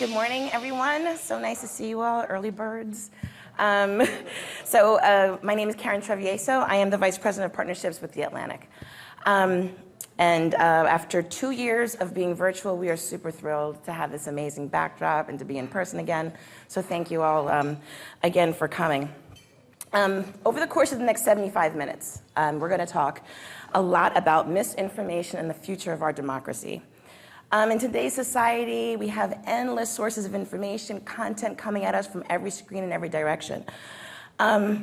Good morning, everyone. So nice to see you all, early birds. My name is Karen Travieso. I am the Vice President of Partnerships with The Atlantic. After 2 years of being virtual, we are super thrilled to have this amazing backdrop and to be in person again. So thank you all again for coming. Over the course of the next 75 minutes, we're going to talk a lot about misinformation and the future of our democracy. In today's society, we have endless sources of information, content coming at us from every screen in every direction.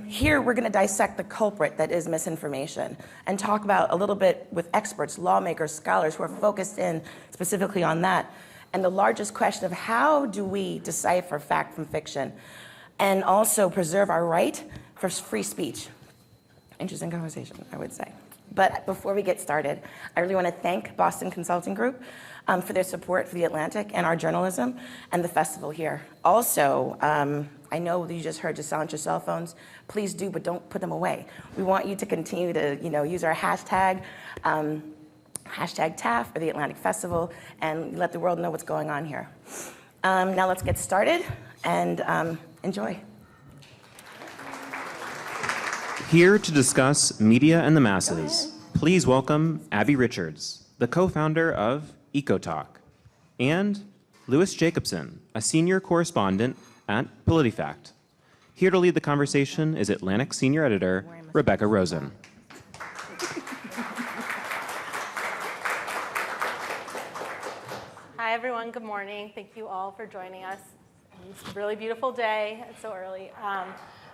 Here, we're going to dissect the culprit that is misinformation and talk about a little bit with experts, lawmakers, scholars who are focused in specifically on that. And the largest question of how do we decipher fact from fiction and also preserve our right for free speech. Interesting conversation, I would say. But before we get started, I really want to thank Boston Consulting Group for their support for The Atlantic and our journalism and the festival here. Also, I know that you just heard to silence your cell phones. Please do, but don't put them away. We want you to continue to use our hashtag, hashtag TAF for the Atlantic Festival, and let the world know what's going on here. Now let's get started and enjoy. Here to discuss media and the masses, please welcome Abby Richards, the co-founder of EcoTalk, and Louis Jacobson, a senior correspondent at PolitiFact. Here to lead the conversation is Atlantic senior editor Rebecca Rosen. Hi, everyone. Good morning. Thank you all for joining us. It's a really beautiful day. It's so early.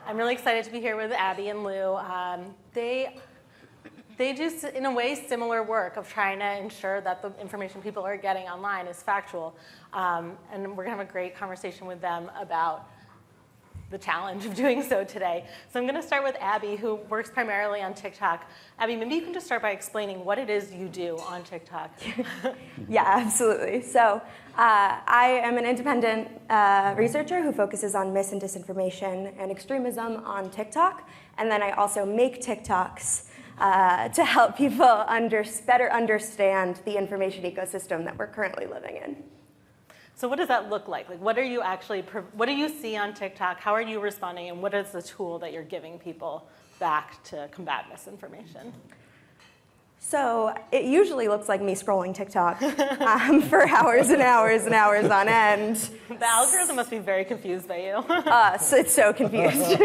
I'm really excited to be here with Abby and Lou. They do, in a way, similar work of trying to ensure that the information people are getting online is factual. And we're going to have a great conversation with them about the challenge of doing so today. So I'm going to start with Abby, who works primarily on TikTok. Abby, maybe you can just start by explaining what it is you do on TikTok. Yeah, absolutely. So I am an independent researcher who focuses on mis and disinformation and extremism on TikTok. And then I also make TikToks to help people better understand the information ecosystem that we're currently living in. So what does that look like? What do you see on TikTok? How are you responding? And what is the tool that you're giving people back to combat misinformation? So it usually looks like me scrolling TikTok for hours and hours and hours on end. The algorithm must be very confused by you. So it's so confused.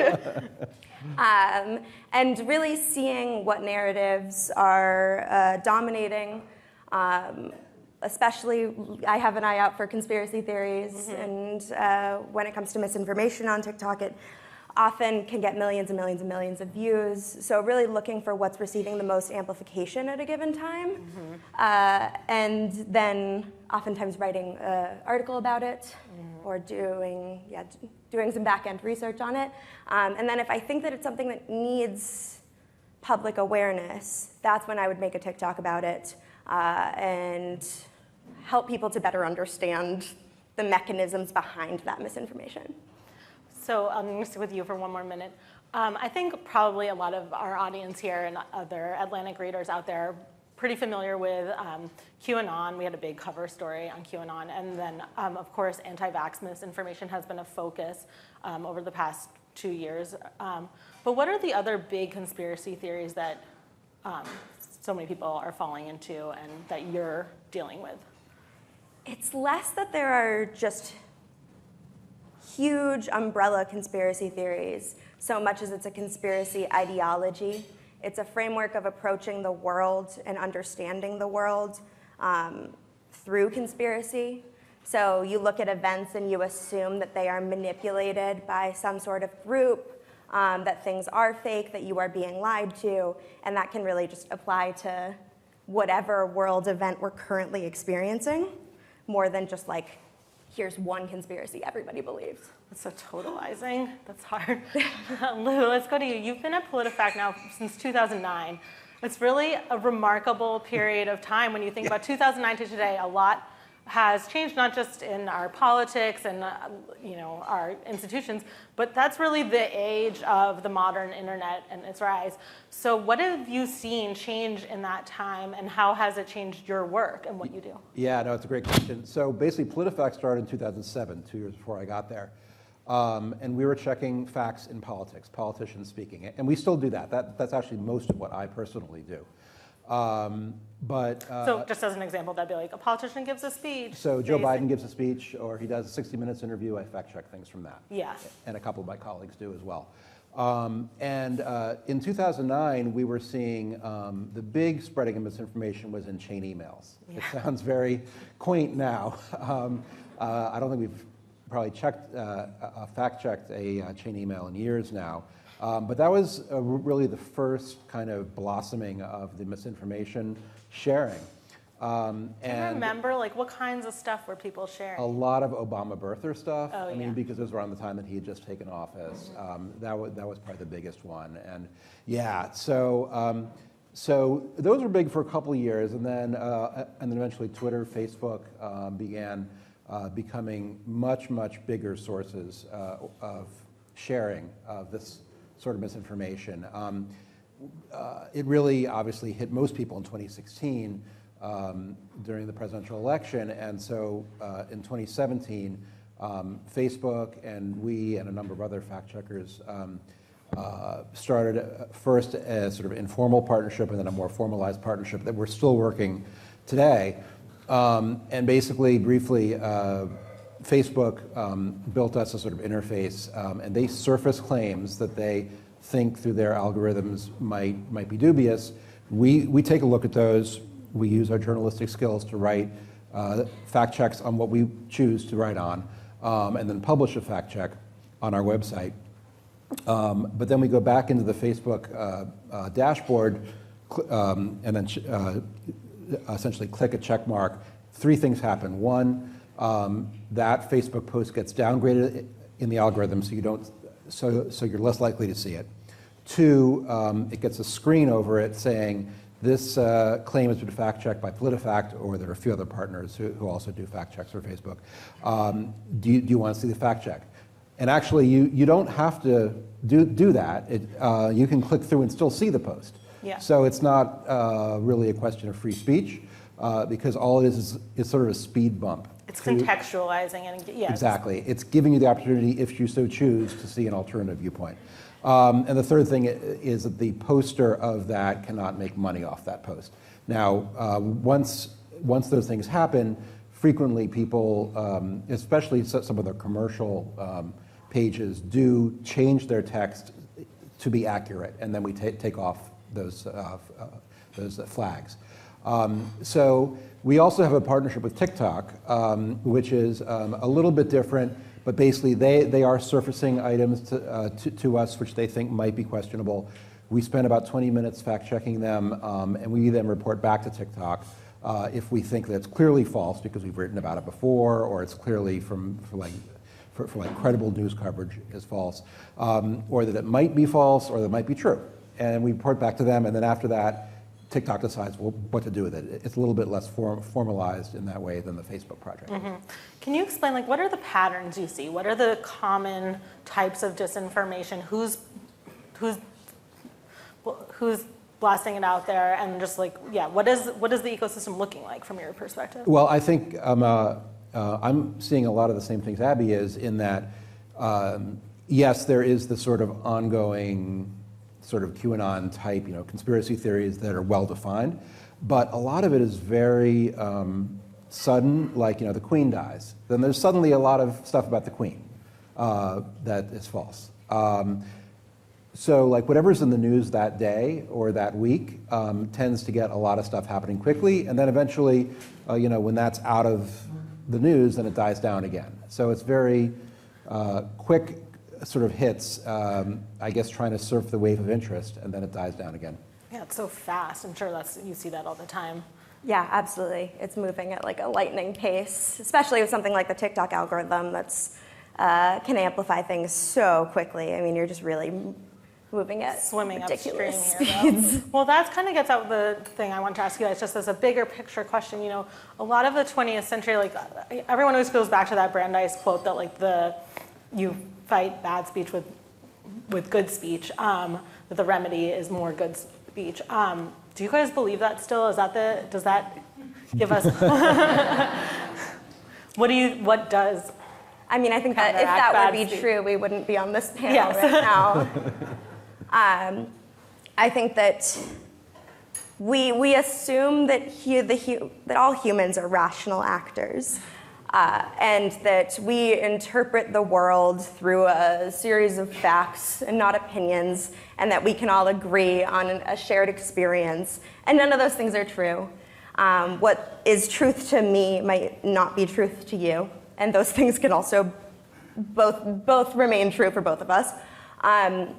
And really seeing what narratives are dominating. Especially, I have an eye out for conspiracy theories, and when it comes to misinformation on TikTok, it often can get millions and millions and millions of views. So really looking for what's receiving the most amplification at a given time, and then oftentimes writing an article about it, or doing some back-end research on it. And then if I think that it's something that needs public awareness, that's when I would make a TikTok about it. And help people to better understand the mechanisms behind that misinformation. So I'm going to stick with you for one more minute. I think probably a lot of our audience here and other Atlantic readers out there are pretty familiar with QAnon. We had a big cover story on QAnon. And then, of course, anti-vax misinformation has been a focus over the past 2 years. But what are the other big conspiracy theories that so many people are falling into and that you're dealing with? It's less that there are just huge umbrella conspiracy theories, so much as it's a conspiracy ideology. It's a framework of approaching the world and understanding the world through conspiracy. So you look at events and you assume that they are manipulated by some sort of group, that things are fake, that you are being lied to, and that can really just apply to whatever world event we're currently experiencing, more than just like, here's one conspiracy everybody believes. That's so totalizing. That's hard. Lou, let's go to you. You've been at PolitiFact now since 2009. It's really a remarkable period of time when you think about 2009 to today. A lot has changed not just in our politics and our institutions, but that's really the age of the modern internet and its rise. So what have you seen change in that time, and how has it changed your work and what you do? Yeah, no, it's a great question. So basically, PolitiFact started in 2007, 2 years before I got there. And we were checking facts in politics, politicians speaking. And we still do that. That's actually most of what I personally do. So just as an example, that'd be like a politician gives a speech. So Joe Biden gives a speech, or he does a 60 Minutes interview, I fact check things from that. Yeah. And a couple of my colleagues do as well. In 2009, we were seeing the big spreading of misinformation was in chain emails. Yeah. It sounds very quaint now. I don't think we've probably fact-checked a chain email in years now. But that was really the first kind of blossoming of the misinformation sharing. Do you remember, like, what kinds of stuff were people sharing? A lot of Obama birther stuff. Oh, I mean, yeah. because it was around the time that he had just taken office. That was probably the biggest one. And yeah, so those were big for a couple of years, and then eventually Twitter, Facebook began becoming much bigger sources of sharing of this sort of misinformation. It really obviously hit most people in 2016 during the presidential election, and so in 2017, Facebook and we and a number of other fact checkers started first as sort of informal partnership and then a more formalized partnership that we're still working today. And basically, briefly, Facebook built us a sort of interface, and they surface claims that they think through their algorithms might be dubious. We take a look at those. We use our journalistic skills to write fact checks on what we choose to write on, and then publish a fact check on our website. But then we go back into the Facebook dashboard and then essentially click a check mark. 3 things happen. 1, that Facebook post gets downgraded in the algorithm, so you're less likely to see it. 2, it gets a screen over it saying this claim has been fact checked by PolitiFact, or there are a few other partners who also do fact checks for Facebook. Do you want to see the fact check? And actually, you don't have to do that. You can click through and still see the post. Yeah. So it's not really a question of free speech, because all it is sort of a speed bump. It's contextualizing and yeah. Exactly. It's giving you the opportunity, if you so choose, to see an alternative viewpoint. And the third thing is that the poster of that cannot make money off that post. Now, once those things happen, frequently people, especially some of the commercial pages, do change their text to be accurate, and then we take off those flags. So we also have a partnership with TikTok, which is a little bit different, but basically they are surfacing items to us which they think might be questionable. We spend about 20 minutes fact-checking them, and we then report back to TikTok if we think that it's clearly false because we've written about it before, or it's clearly for credible news coverage is false, or that it might be false, or that it might be true. And we report back to them, and then after that, TikTok decides what to do with it. It's a little bit less formalized in that way than the Facebook project. Mm-hmm. Can you explain, like, what are the patterns you see? What are the common types of disinformation? Who's blasting it out there? And just like, yeah, what is the ecosystem looking like from your perspective? Well, I think I'm seeing a lot of the same things Abby is, in that, yes, there is the sort of ongoing sort of QAnon type, conspiracy theories that are well defined, but a lot of it is very sudden, like, the Queen dies. Then there's suddenly a lot of stuff about the Queen that is false. So like whatever's in the news that day or that week tends to get a lot of stuff happening quickly, and then eventually, when that's out of the news, then it dies down again. So it's very quick sort of hits, I guess, trying to surf the wave of interest, and then it dies down again. Yeah, it's so fast. I'm sure you see that all the time. Yeah, absolutely. It's moving at like a lightning pace, especially with something like the TikTok algorithm that's can amplify things so quickly. I mean, you're just really moving at swimming upstream ridiculous here, though. speeds. Well, that kind of gets at the thing I want to ask you guys, just as a bigger picture question. You know, a lot of the 20th century, like everyone always goes back to that Brandeis quote that like you fight bad speech with good speech, that the remedy is more good speech. Do you guys believe that still? Does that give us, what does? I mean, I think that if counteract that would bad be speech. true, we wouldn't be on this panel Yes. right now. I think that we assume that that all humans are rational actors, and that we interpret the world through a series of facts and not opinions, and that we can all agree on a shared experience. And none of those things are true. What is truth to me might not be truth to you. And those things can also both remain true for both of us. And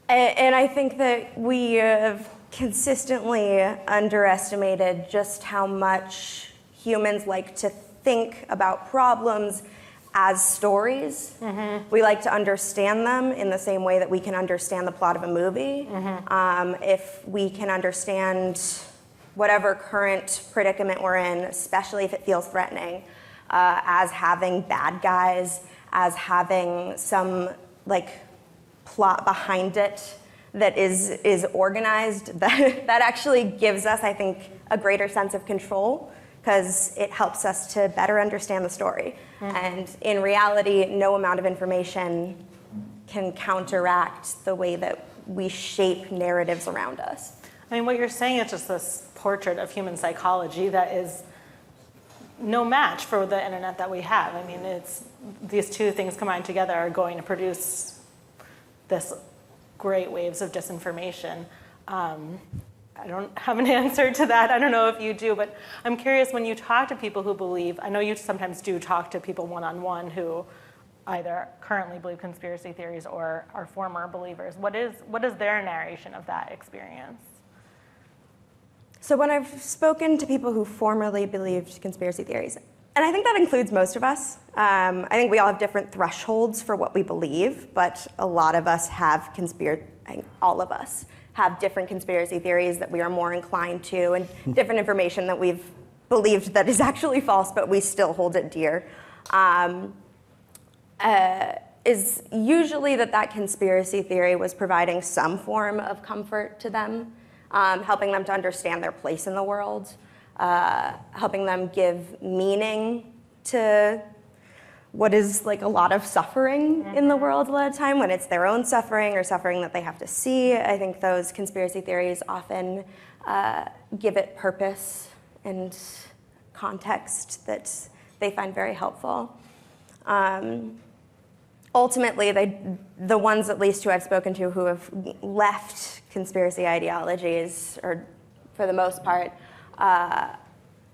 I think that we have consistently underestimated just how much humans like to think about problems as stories. Mm-hmm. We like to understand them in the same way that we can understand the plot of a movie. Mm-hmm. If we can understand whatever current predicament we're in, especially if it feels threatening, as having bad guys, as having some like plot behind it that is organized, that actually gives us, I think, a greater sense of control, because it helps us to better understand the story. Mm-hmm. And in reality, no amount of information can counteract the way that we shape narratives around us. I mean, what you're saying is just this portrait of human psychology that is no match for the internet that we have. I mean, these two things combined together are going to produce this great waves of disinformation. I don't have an answer to that. I don't know if you do, but I'm curious, when you talk to people who believe, I know you sometimes do talk to people one-on-one who either currently believe conspiracy theories or are former believers. What is their narration of that experience? So when I've spoken to people who formerly believed conspiracy theories, and I think that includes most of us, I think we all have different thresholds for what we believe, but a lot of us have all of us have different conspiracy theories that we are more inclined to, and different information that we've believed that is actually false, but we still hold it dear. Is usually that conspiracy theory was providing some form of comfort to them, helping them to understand their place in the world, helping them give meaning to what is like a lot of suffering in the world a lot of time, when it's their own suffering or suffering that they have to see. I think those conspiracy theories often give it purpose and context that they find very helpful. Ultimately, the ones at least who I've spoken to who have left conspiracy ideologies, or for the most part,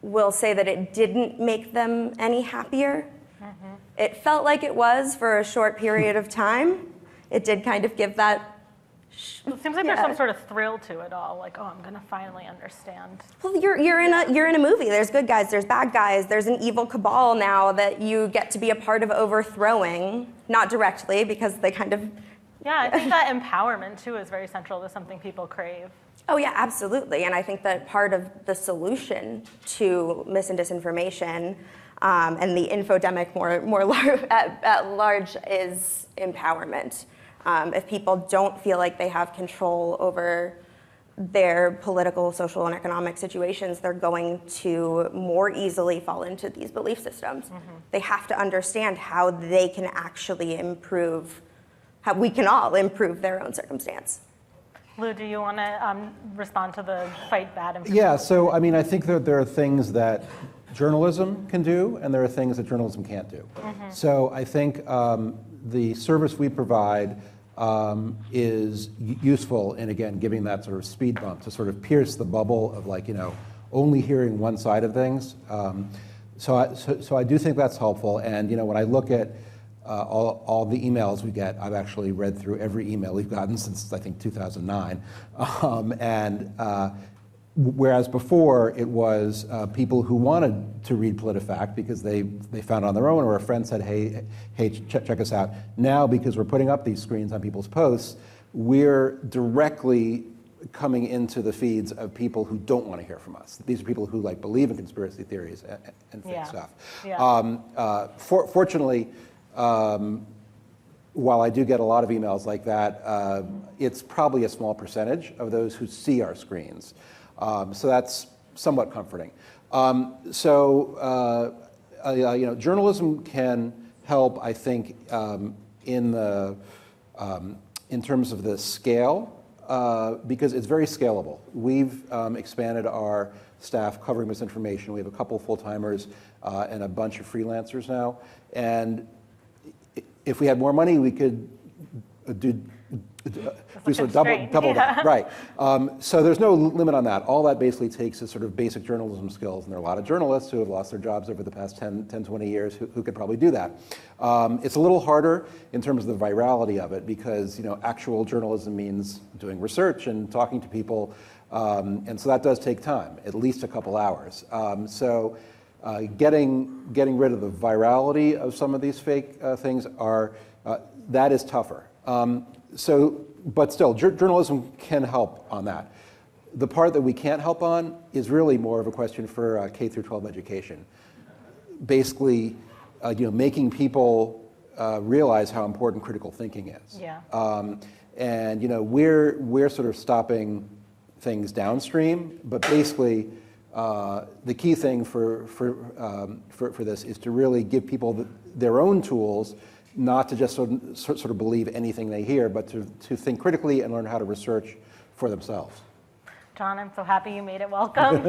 will say that it didn't make them any happier. Mm-hmm. It felt like it was for a short period of time. It did kind of give that. It seems like there's some sort of thrill to it all, like, oh, I'm going to finally understand. Well, you're in a movie. There's good guys, there's bad guys, there's an evil cabal now that you get to be a part of overthrowing, not directly, because they kind of. Yeah, I think that empowerment too is very central to something people crave. Oh yeah, absolutely. And I think that part of the solution to mis and disinformation and the infodemic at large is empowerment. If people don't feel like they have control over their political, social, and economic situations, they're going to more easily fall into these belief systems. Mm-hmm. They have to understand how they can actually improve, how we can all improve their own circumstance. Lou, do you want to respond to the fight bad information? Yeah, so I mean, I think that there are things that journalism can do, and there are things that journalism can't do. Mm-hmm. So I think the service we provide is useful in, again, giving that sort of speed bump to sort of pierce the bubble of, like, only hearing one side of things. So I do think that's helpful. And, when I look at all the emails we get, I've actually read through every email we've gotten since, I think, 2009. Whereas before it was people who wanted to read PolitiFact because they found it on their own, or a friend said, hey, check us out. Now, because we're putting up these screens on people's posts, we're directly coming into the feeds of people who don't want to hear from us. These are people who like believe in conspiracy theories and fake stuff. Yeah. Fortunately, while I do get a lot of emails like that, it's probably a small percentage of those who see our screens. So that's somewhat comforting. Journalism can help, I think, in terms of the scale, because it's very scalable. We've expanded our staff covering misinformation. We have a couple full-timers and a bunch of freelancers now. And if we had more money, we could do sort of double that. Right. So there's no limit on that. All that basically takes is sort of basic journalism skills. And there are a lot of journalists who have lost their jobs over the past 10, 20 years who could probably do that. It's a little harder in terms of the virality of it because, actual journalism means doing research and talking to people. And so that does take time, at least a couple hours. Getting rid of the virality of some of these fake things that is tougher. But still, journalism can help on that. The part that we can't help on is really more of a question for K through 12 education. Basically, making people realize how important critical thinking is. Yeah. And we're sort of stopping things downstream, but basically, the key thing for this is to really give people their own tools, not to just sort of believe anything they hear, but to think critically and learn how to research for themselves. John, I'm so happy you made it. Welcome.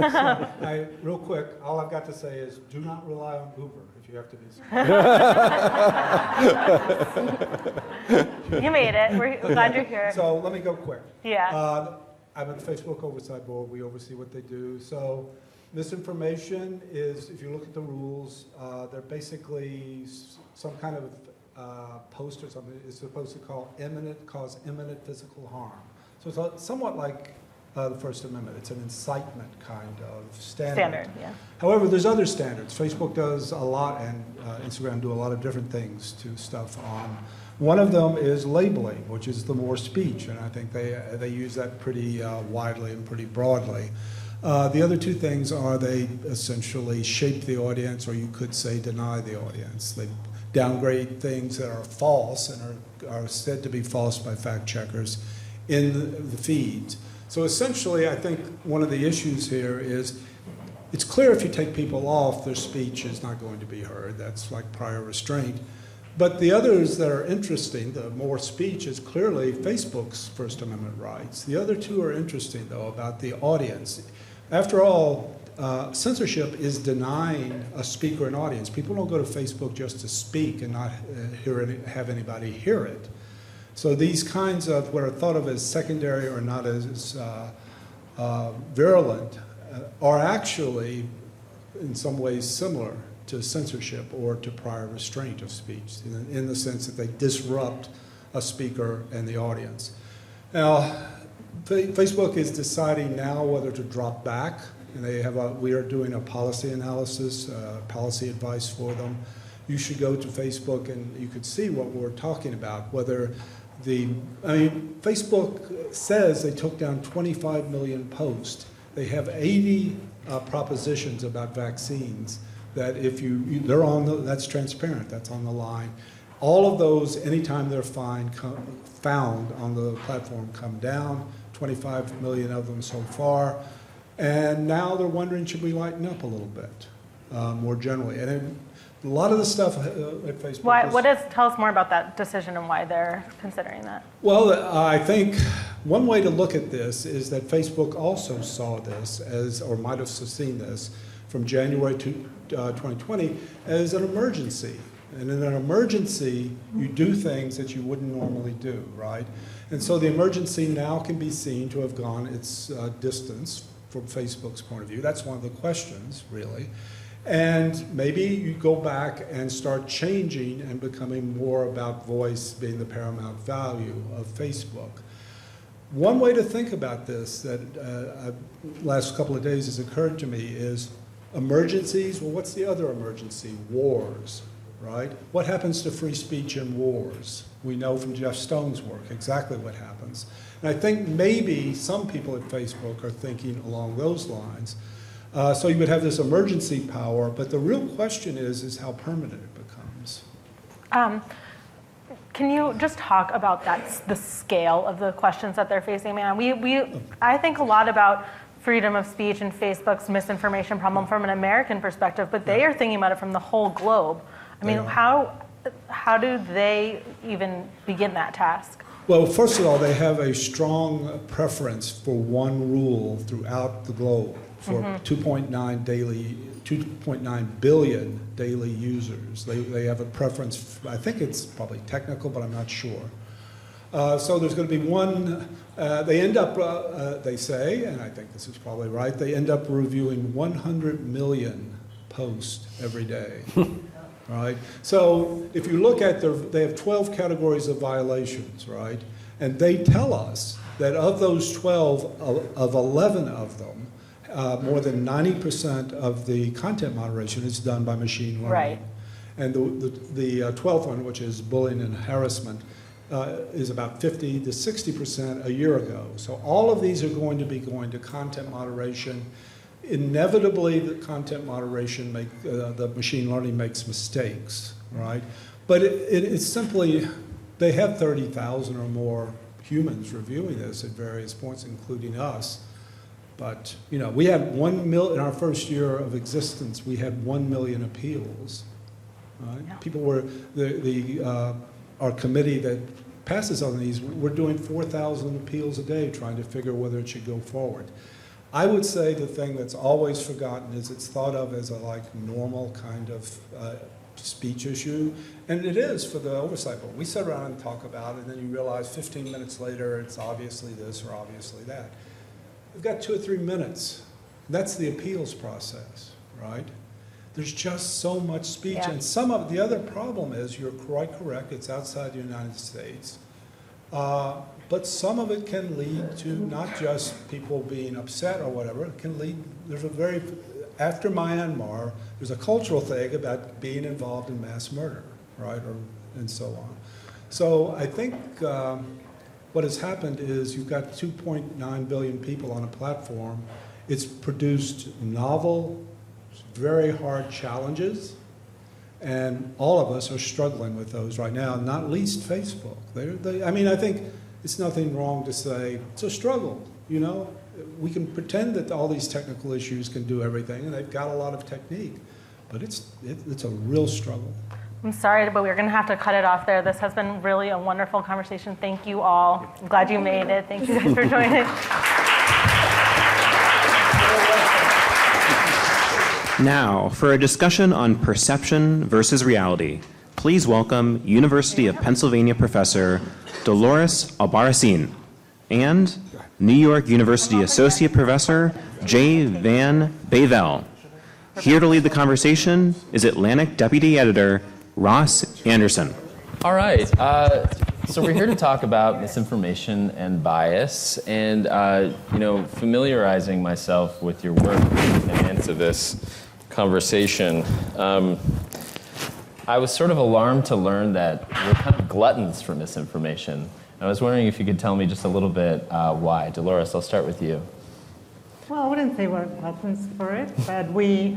Real quick, all I've got to say is do not rely on Uber if you have to be. You made it. We're glad you're here. So let me go quick. Yeah. I'm at the Facebook Oversight Board. We oversee what they do. So misinformation is, if you look at the rules, they're basically some kind of post or something is supposed to cause imminent physical harm. So it's somewhat like the First Amendment. It's an incitement kind of standard. Yeah. However, there's other standards. Facebook does a lot, and Instagram do a lot of different things to stuff on. One of them is labeling, which is the more speech, and I think they use that pretty widely and pretty broadly. The other two things are they essentially shape the audience, or you could say deny the audience. They downgrade things that are false and are said to be false by fact checkers in the feeds. So essentially, I think one of the issues here is it's clear if you take people off, their speech is not going to be heard. That's like prior restraint. But the others that are interesting, the more speech, is clearly Facebook's First Amendment rights. The other two are interesting, though, about the audience. After all, censorship is denying a speaker an audience. People don't go to Facebook just to speak and not have anybody hear it. So these kinds of what are thought of as secondary or not as virulent are actually, in some ways, similar to censorship or to prior restraint of speech, in the sense that they disrupt a speaker and the audience. Now, Facebook is deciding now whether to drop back, and we are doing a policy analysis, policy advice for them. You should go to Facebook and you could see what we're talking about, whether Facebook says they took down 25 million posts. They have 80 propositions about vaccines that if they're on that's transparent, that's on the line. All of those, anytime they're found on the platform, come down. 25 million of them so far. And now they're wondering, should we lighten up a little bit, more generally? And a lot of the stuff at Facebook. Tell us more about that decision and why they're considering that. Well, I think one way to look at this is that Facebook also saw this or might have seen this from January 2020 as an emergency. And in an emergency, you do things that you wouldn't normally do, right? And so the emergency now can be seen to have gone its distance from Facebook's point of view. That's one of the questions, really. And maybe you go back and start changing and becoming more about voice being the paramount value of Facebook. One way to think about this that last couple of days has occurred to me is emergencies. Well, what's the other emergency? Wars. right? What happens to free speech in wars? We know from Jeff Stone's work exactly what happens. And I think maybe some people at Facebook are thinking along those lines. So you would have this emergency power, but the real question is how permanent it becomes. Can you just talk about the scale of the questions that they're facing? Man, I think a lot about freedom of speech and Facebook's misinformation problem from an American perspective, but they are thinking about it from the whole globe. I mean, how do they even begin that task? Well, first of all, they have a strong preference for one rule throughout the globe for 2.9 billion daily users. They have a preference. I think it's probably technical, but I'm not sure. So there's going to be one. They end up, they say, and I think this is probably right, they end up reviewing 100 million posts every day. Right? So if you look at they have 12 categories of violations, right? And they tell us that of those 12, of 11 of them, more than 90% of the content moderation is done by machine learning. Right. And the 12th one, which is bullying and harassment, is about 50 to 60% a year ago. So all of these are going to be going to content moderation. Inevitably, the content moderation, the machine learning makes mistakes, right? But it's simply, they have 30,000 or more humans reviewing this at various points, including us. But, you know, we had 1 million, in our first year of existence, we had 1 million appeals, right? Yeah. People were, our committee that passes on these, we're doing 4,000 appeals a day trying to figure whether it should go forward. I would say the thing that's always forgotten is it's thought of as a normal kind of speech issue, and it is for the oversight board. We sit around and talk about it, and then you realize 15 minutes later it's obviously this or obviously that. We've got 2 or 3 minutes. That's the appeals process, right? There's just so much speech, Yeah. and some of the other problem is you're quite correct. It's outside the United States. But some of it can lead to not just people being upset or whatever. It can lead, after Myanmar, there's a cultural thing about being involved in mass murder, right, and so on. So I think what has happened is you've got 2.9 billion people on a platform. It's produced novel, very hard challenges, and all of us are struggling with those right now, not least Facebook. I think it's nothing wrong to say it's a struggle, you know? We can pretend that all these technical issues can do everything, and they've got a lot of technique, but it's a real struggle. I'm sorry, but we're going to have to cut it off there. This has been really a wonderful conversation. Thank you all. I'm glad you made it. Thank you guys for joining. Now, for a discussion on perception versus reality, please welcome University of Pennsylvania professor Dolores Albarracin and New York University Associate Professor J. Van Bavel. Here to lead the conversation is Atlantic Deputy Editor Ross Anderson. All right, so we're here to talk about misinformation and bias, and familiarizing myself with your work and into this conversation. I was sort of alarmed to learn that we're kind of gluttons for misinformation. I was wondering if you could tell me just a little bit why. Dolores, I'll start with you. Well, I wouldn't say we're gluttons for it, but we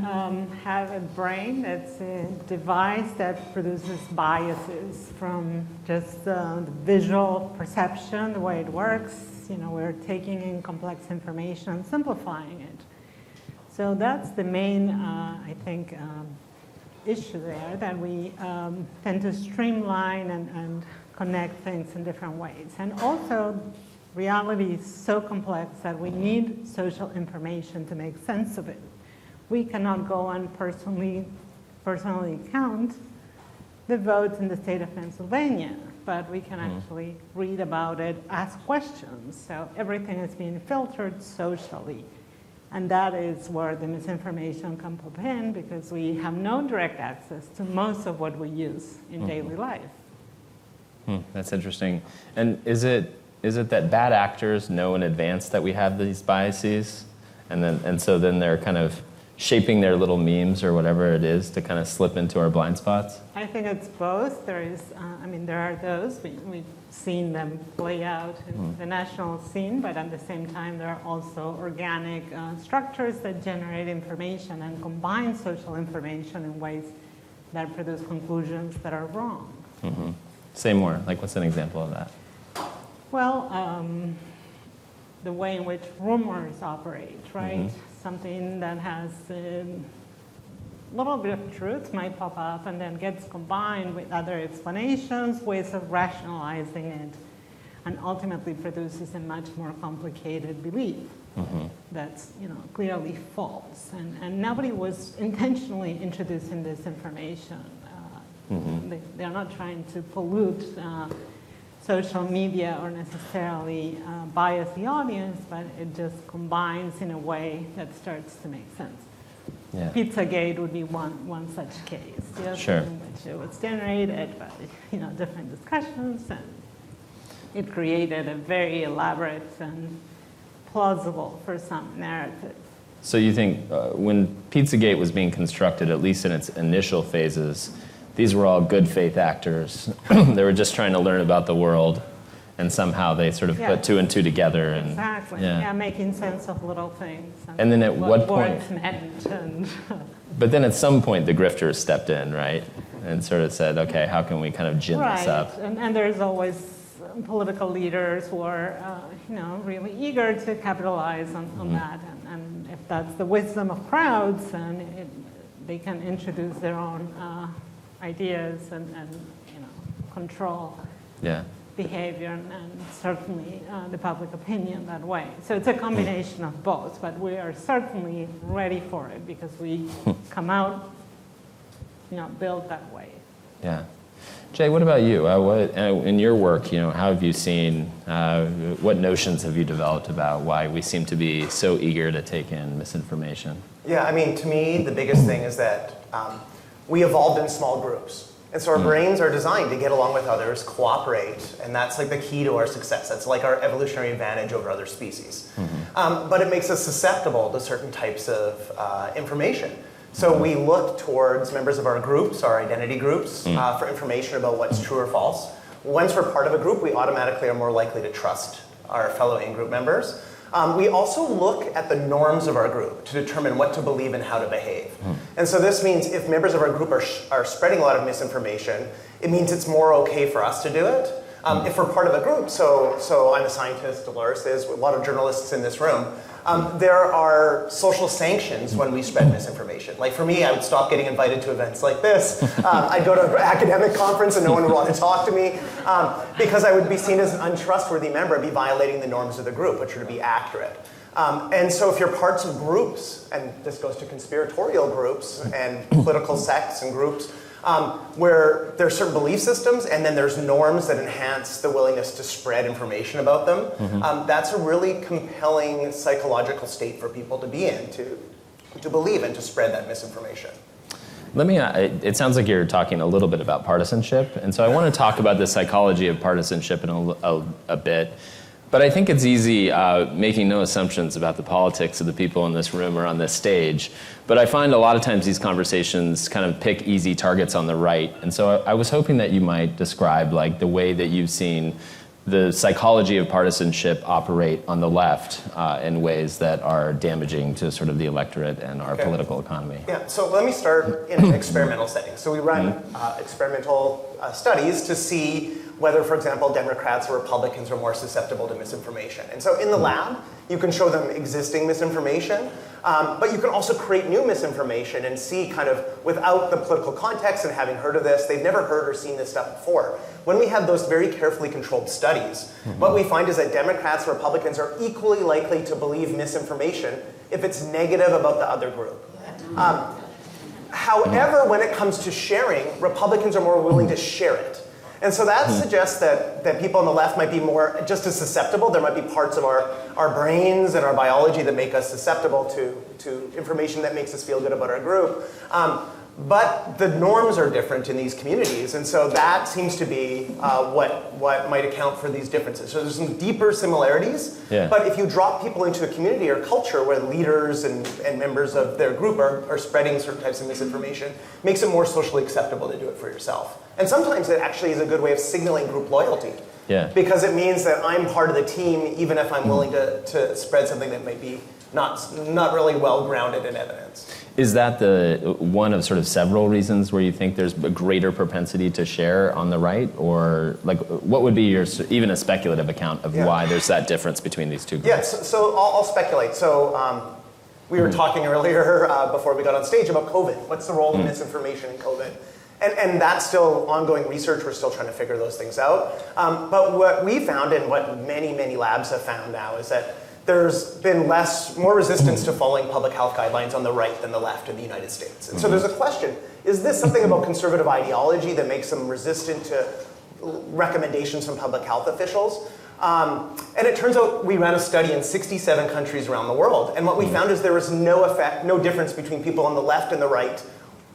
have a brain that's a device that produces biases from just the visual perception, the way it works. You know, we're taking in complex information and simplifying it. So that's the main, I think, issue there, that we tend to streamline and connect things in different ways. And also, reality is so complex that we need social information to make sense of it. We cannot go and personally count the votes in the state of Pennsylvania, but we can actually read about it, ask questions. So everything is being filtered socially. And that is where the misinformation can pop in, because we have no direct access to most of what we use in daily life. That's interesting. And is it that bad actors know in advance that we have these biases, and so then they're kind of shaping their little memes or whatever it is to kind of slip into our blind spots? I think it's both. There are those. We've seen them play out in the national scene, but at the same time, there are also organic structures that generate information and combine social information in ways that produce conclusions that are wrong. Mm-hmm. Say more. Like, what's an example of that? Well, the way in which rumors operate, right? Something that has a little bit of truth might pop up and then gets combined with other explanations, ways of rationalizing it, and ultimately produces a much more complicated belief that's clearly false. And nobody was intentionally introducing this information. They're not trying to pollute social media or necessarily bias the audience, but it just combines in a way that starts to make sense. Yeah. Pizzagate would be one such case, yes, Sure. in which it was generated by different discussions, and it created a very elaborate and plausible for some narrative. So you think when Pizzagate was being constructed, at least in its initial phases, these were all good faith actors. They were just trying to learn about the world, and somehow they sort of put two and two together. And, exactly. Yeah. Making sense of little things. And then at what point? Words meant. And But then at some point, the grifters stepped in, right? And sort of said, okay, how can we kind of gin this up? And there's always political leaders who are, really eager to capitalize on that. And if that's the wisdom of crowds, and they can introduce their own ideas and control behavior and certainly the public opinion that way. So it's a combination of both, but we are certainly ready for it because we come out, built that way. Yeah. Jay, what about you? In your work, how have you seen, what notions have you developed about why we seem to be so eager to take in misinformation? Yeah, to me, the biggest thing is that we evolved in small groups. And so our brains are designed to get along with others, cooperate, and that's like the key to our success. That's like our evolutionary advantage over other species. But it makes us susceptible to certain types of information. So we look towards members of our groups, our identity groups, for information about what's true or false. Once we're part of a group, we automatically are more likely to trust our fellow in-group members. We also look at the norms of our group to determine what to believe and how to behave. And so this means if members of our group are spreading a lot of misinformation, it means it's more okay for us to do it. If we're part of a group, so I'm a scientist, Dolores is, a lot of journalists in this room, there are social sanctions when we spread misinformation. Like for me, I would stop getting invited to events like this. I'd go to an academic conference and no one would want to talk to me because I would be seen as an untrustworthy member. I'd be violating the norms of the group, which are to be accurate. And so if you're parts of groups, and this goes to conspiratorial groups and political sects and groups, where there's certain belief systems and then there's norms that enhance the willingness to spread information about them. That's a really compelling psychological state for people to be in, to believe and to spread that misinformation. It sounds like you're talking a little bit about partisanship, and so I want to talk about the psychology of partisanship in a bit. But I think it's easy making no assumptions about the politics of the people in this room or on this stage. But I find a lot of times these conversations kind of pick easy targets on the right. And so I was hoping that you might describe like the way that you've seen the psychology of partisanship operate on the left in ways that are damaging to sort of the electorate and our political economy. Yeah, so let me start in an experimental setting. So we run experimental studies to see whether, for example, Democrats or Republicans are more susceptible to misinformation. And so in the lab, you can show them existing misinformation, but you can also create new misinformation and see kind of without the political context and having heard of this, they've never heard or seen this stuff before. When we have those very carefully controlled studies, what we find is that Democrats and Republicans are equally likely to believe misinformation if it's negative about the other group. However, when it comes to sharing, Republicans are more willing to share it. And so that suggests that people on the left might be more just as susceptible. There might be parts of our brains and our biology that make us susceptible to information that makes us feel good about our group. But the norms are different in these communities, and so that seems to be what might account for these differences. So there's some deeper similarities, but if you drop people into a community or culture where leaders and members of their group are spreading certain types of misinformation, it makes it more socially acceptable to do it for yourself. And sometimes it actually is a good way of signaling group loyalty. Because it means that I'm part of the team, even if I'm willing to spread something that might be not really well grounded in evidence. Is that the one of sort of several reasons where you think there's a greater propensity to share on the right? Or like, what would be your, even a speculative account of why there's that difference between these two groups? Yes, so I'll speculate. So we were talking earlier before we got on stage about COVID. What's the role of misinformation in COVID? And that's still ongoing research. We're still trying to figure those things out. But what we found, and what many labs have found now, is that there's been more resistance to following public health guidelines on the right than the left in the United States. And so there's a question, is this something about conservative ideology that makes them resistant to recommendations from public health officials? And it turns out we ran a study in 67 countries around the world. And what we found is there was no difference between people on the left and the right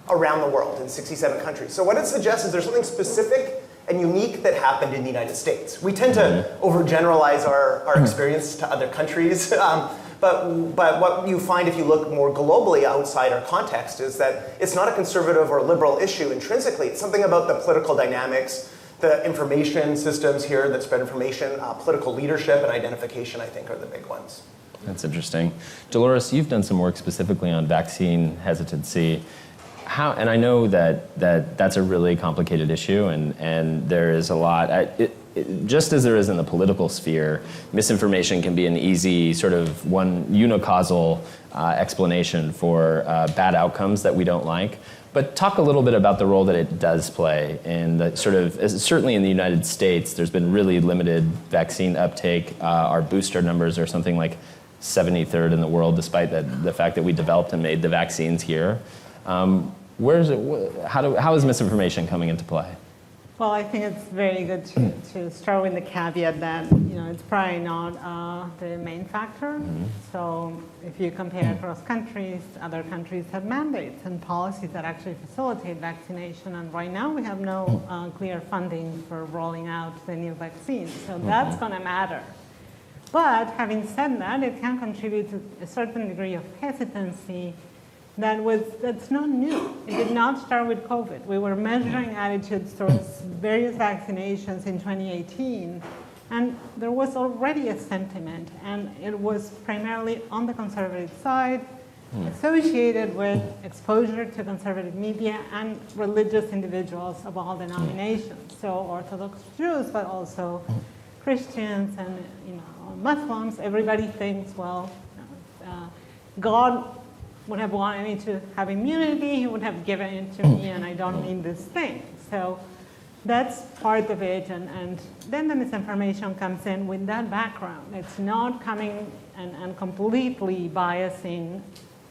around the world in 67 countries. So what it suggests is there's something specific and unique that happened in the United States. We tend to overgeneralize our experience to other countries, but what you find if you look more globally outside our context is that it's not a conservative or liberal issue intrinsically. It's something about the political dynamics, the information systems here that spread information, political leadership and identification, I think, are the big ones. That's interesting. Dolores, you've done some work specifically on vaccine hesitancy. And I know that's a really complicated issue, and there is a lot. Just as there is in the political sphere, misinformation can be an easy sort of one unicausal explanation for bad outcomes that we don't like. But talk a little bit about the role that it does play in the sort of, certainly in the United States, there's been really limited vaccine uptake. Our booster numbers are something like 73rd in the world, despite the fact that we developed and made the vaccines here. How is misinformation coming into play? Well, I think it's very good to start with the caveat that it's probably not the main factor. So if you compare across countries, other countries have mandates and policies that actually facilitate vaccination, and right now we have no clear funding for rolling out the new vaccines. So that's going to matter. But having said that, it can contribute to a certain degree of hesitancy that's not new. It did not start with COVID. We were measuring attitudes towards various vaccinations in 2018, and there was already a sentiment, and it was primarily on the conservative side, associated with exposure to conservative media and religious individuals of all denominations. So Orthodox Jews, but also Christians and Muslims. Everybody thinks, well, God would have wanted me to have immunity, he would have given it to me, and I don't need this thing. So that's part of it, and then the misinformation comes in with that background. It's not coming and completely biasing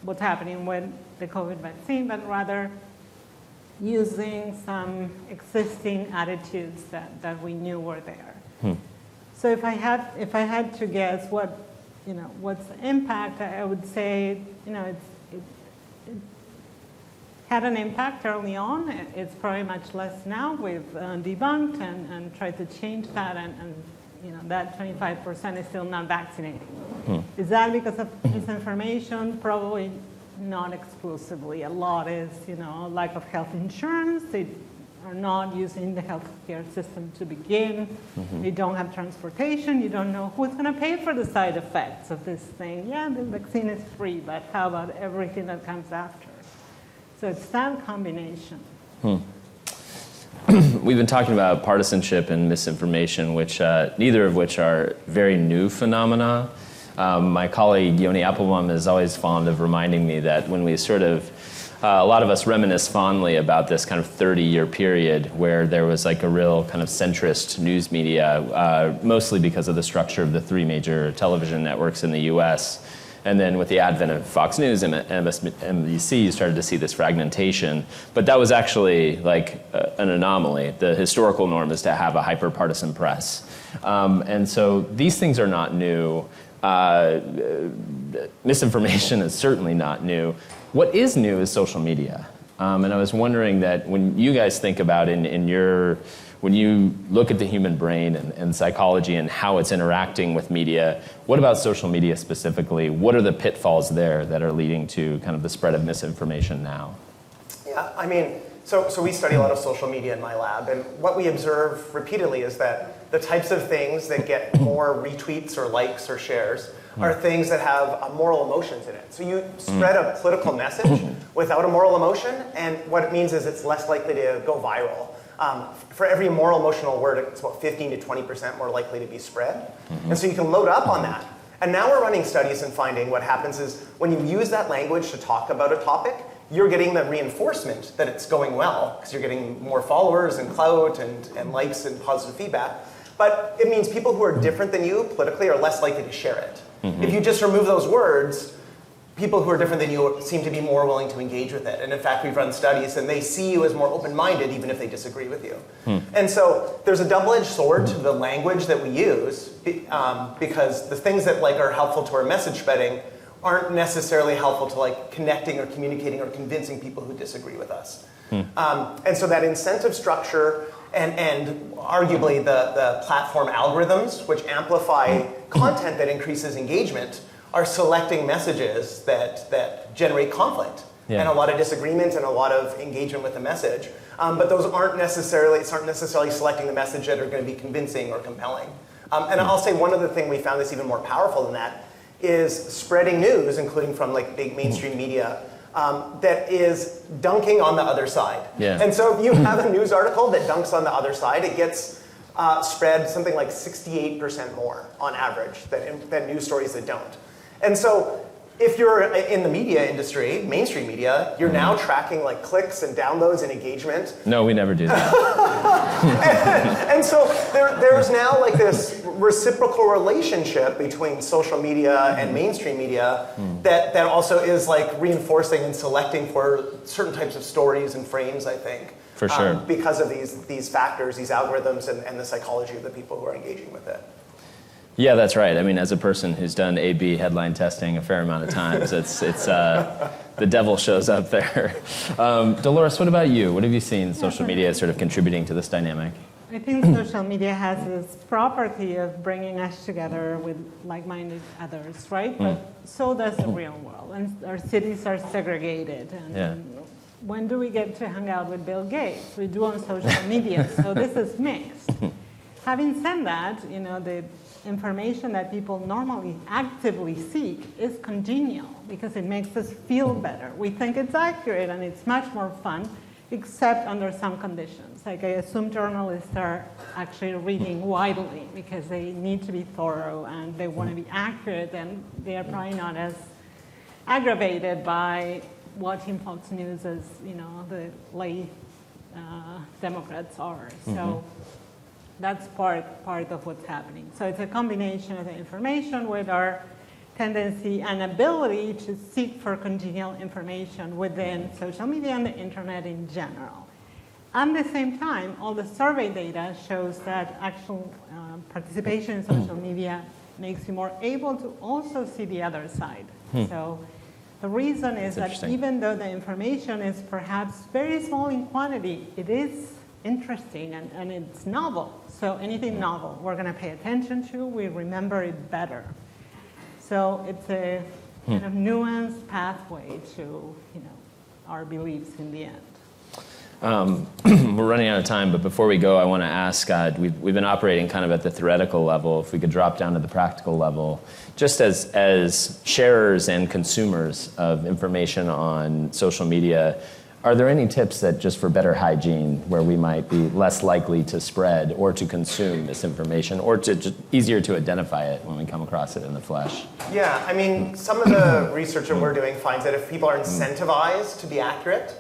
what's happening with the COVID vaccine, but rather using some existing attitudes that we knew were there. So if I had to guess what's the impact, I would say it had an impact early on. It's probably much less now. We've debunked and tried to change that, and that 25% is still not vaccinating. Is that because of misinformation? Probably not exclusively. A lot is lack of health insurance. They are not using the healthcare system to begin. They don't have transportation. You don't know who's going to pay for the side effects of this thing. Yeah, the vaccine is free, but how about everything that comes after? So it's that combination. We've been talking about partisanship and misinformation, which neither of which are very new phenomena. My colleague Yoni Applebaum is always fond of reminding me that when we a lot of us reminisce fondly about this kind of 30-year period where there was like a real kind of centrist news media, mostly because of the structure of the three major television networks in the US. And then with the advent of Fox News and MSNBC, you started to see this fragmentation. But that was actually like an anomaly. The historical norm is to have a hyper-partisan press. And so these things are not new. Misinformation is certainly not new. What is new is social media. And I was wondering that when you guys think about when you look at the human brain and psychology and how it's interacting with media, what about social media specifically? What are the pitfalls there that are leading to kind of the spread of misinformation now? Yeah, I mean, so we study a lot of social media in my lab, and what we observe repeatedly is that the types of things that get more retweets or likes or shares are things that have moral emotions in it. So you spread a political message without a moral emotion, and what it means is it's less likely to go viral. For every moral emotional word, it's about 15 to 20% more likely to be spread. And so you can load up on that. And now we're running studies and finding what happens is when you use that language to talk about a topic, you're getting the reinforcement that it's going well, because you're getting more followers and clout and likes and positive feedback. But it means people who are different than you politically are less likely to share it. If you just remove those words, people who are different than you seem to be more willing to engage with it. And in fact, we've run studies and they see you as more open-minded even if they disagree with you. And so there's a double-edged sword to the language that we use because the things that are helpful to our message spreading aren't necessarily helpful to connecting or communicating or convincing people who disagree with us. And so that incentive structure and arguably the platform algorithms, which amplify content that increases engagement, are selecting messages that generate conflict and a lot of disagreement and a lot of engagement with the message. But those aren't necessarily selecting the message that are going to be convincing or compelling. And I'll say one other thing we found that's even more powerful than that is spreading news, including from big mainstream media, that is dunking on the other side. And so if you have a news article that dunks on the other side, it gets spread something like 68% more on average than news stories that don't. And so if you're in the media industry, mainstream media, you're now tracking clicks and downloads and engagement. No, we never do that. and so there's now this reciprocal relationship between social media and mainstream media that also is reinforcing and selecting for certain types of stories and frames, I think. For sure. Because of these factors, these algorithms, and the psychology of the people who are engaging with it. Yeah, that's right. I mean, as a person who's done A/B headline testing a fair amount of times, it's the devil shows up there. Dolores, what about you? What have you seen social media sort of contributing to this dynamic? I think social media has this property of bringing us together with like-minded others, right? But so does the real world, and our cities are segregated. And when do we get to hang out with Bill Gates? We do on social media, so this is mixed. Having said that, the information that people normally actively seek is congenial because it makes us feel better. We think it's accurate and it's much more fun, except under some conditions. I assume journalists are actually reading widely because they need to be thorough and they want to be accurate, and they are probably not as aggravated by watching Fox News as the lay Democrats are. So that's part of what's happening. So it's a combination of the information with our tendency and ability to seek for congenial information within social media and the internet in general. At the same time, all the survey data shows that actual participation in social media makes you more able to also see the other side. So the reason is that even though the information is perhaps very small in quantity, it is interesting and it's novel. So anything novel, we're going to pay attention to, we remember it better. So it's a kind of nuanced pathway to our beliefs in the end. We're running out of time, but before we go, I want to ask, we've been operating kind of at the theoretical level. If we could drop down to the practical level, just as sharers and consumers of information on social media, are there any tips that just for better hygiene where we might be less likely to spread or to consume misinformation or to just easier to identify it when we come across it in the flesh? Yeah, I mean, some of the research that we're doing finds that if people are incentivized to be accurate,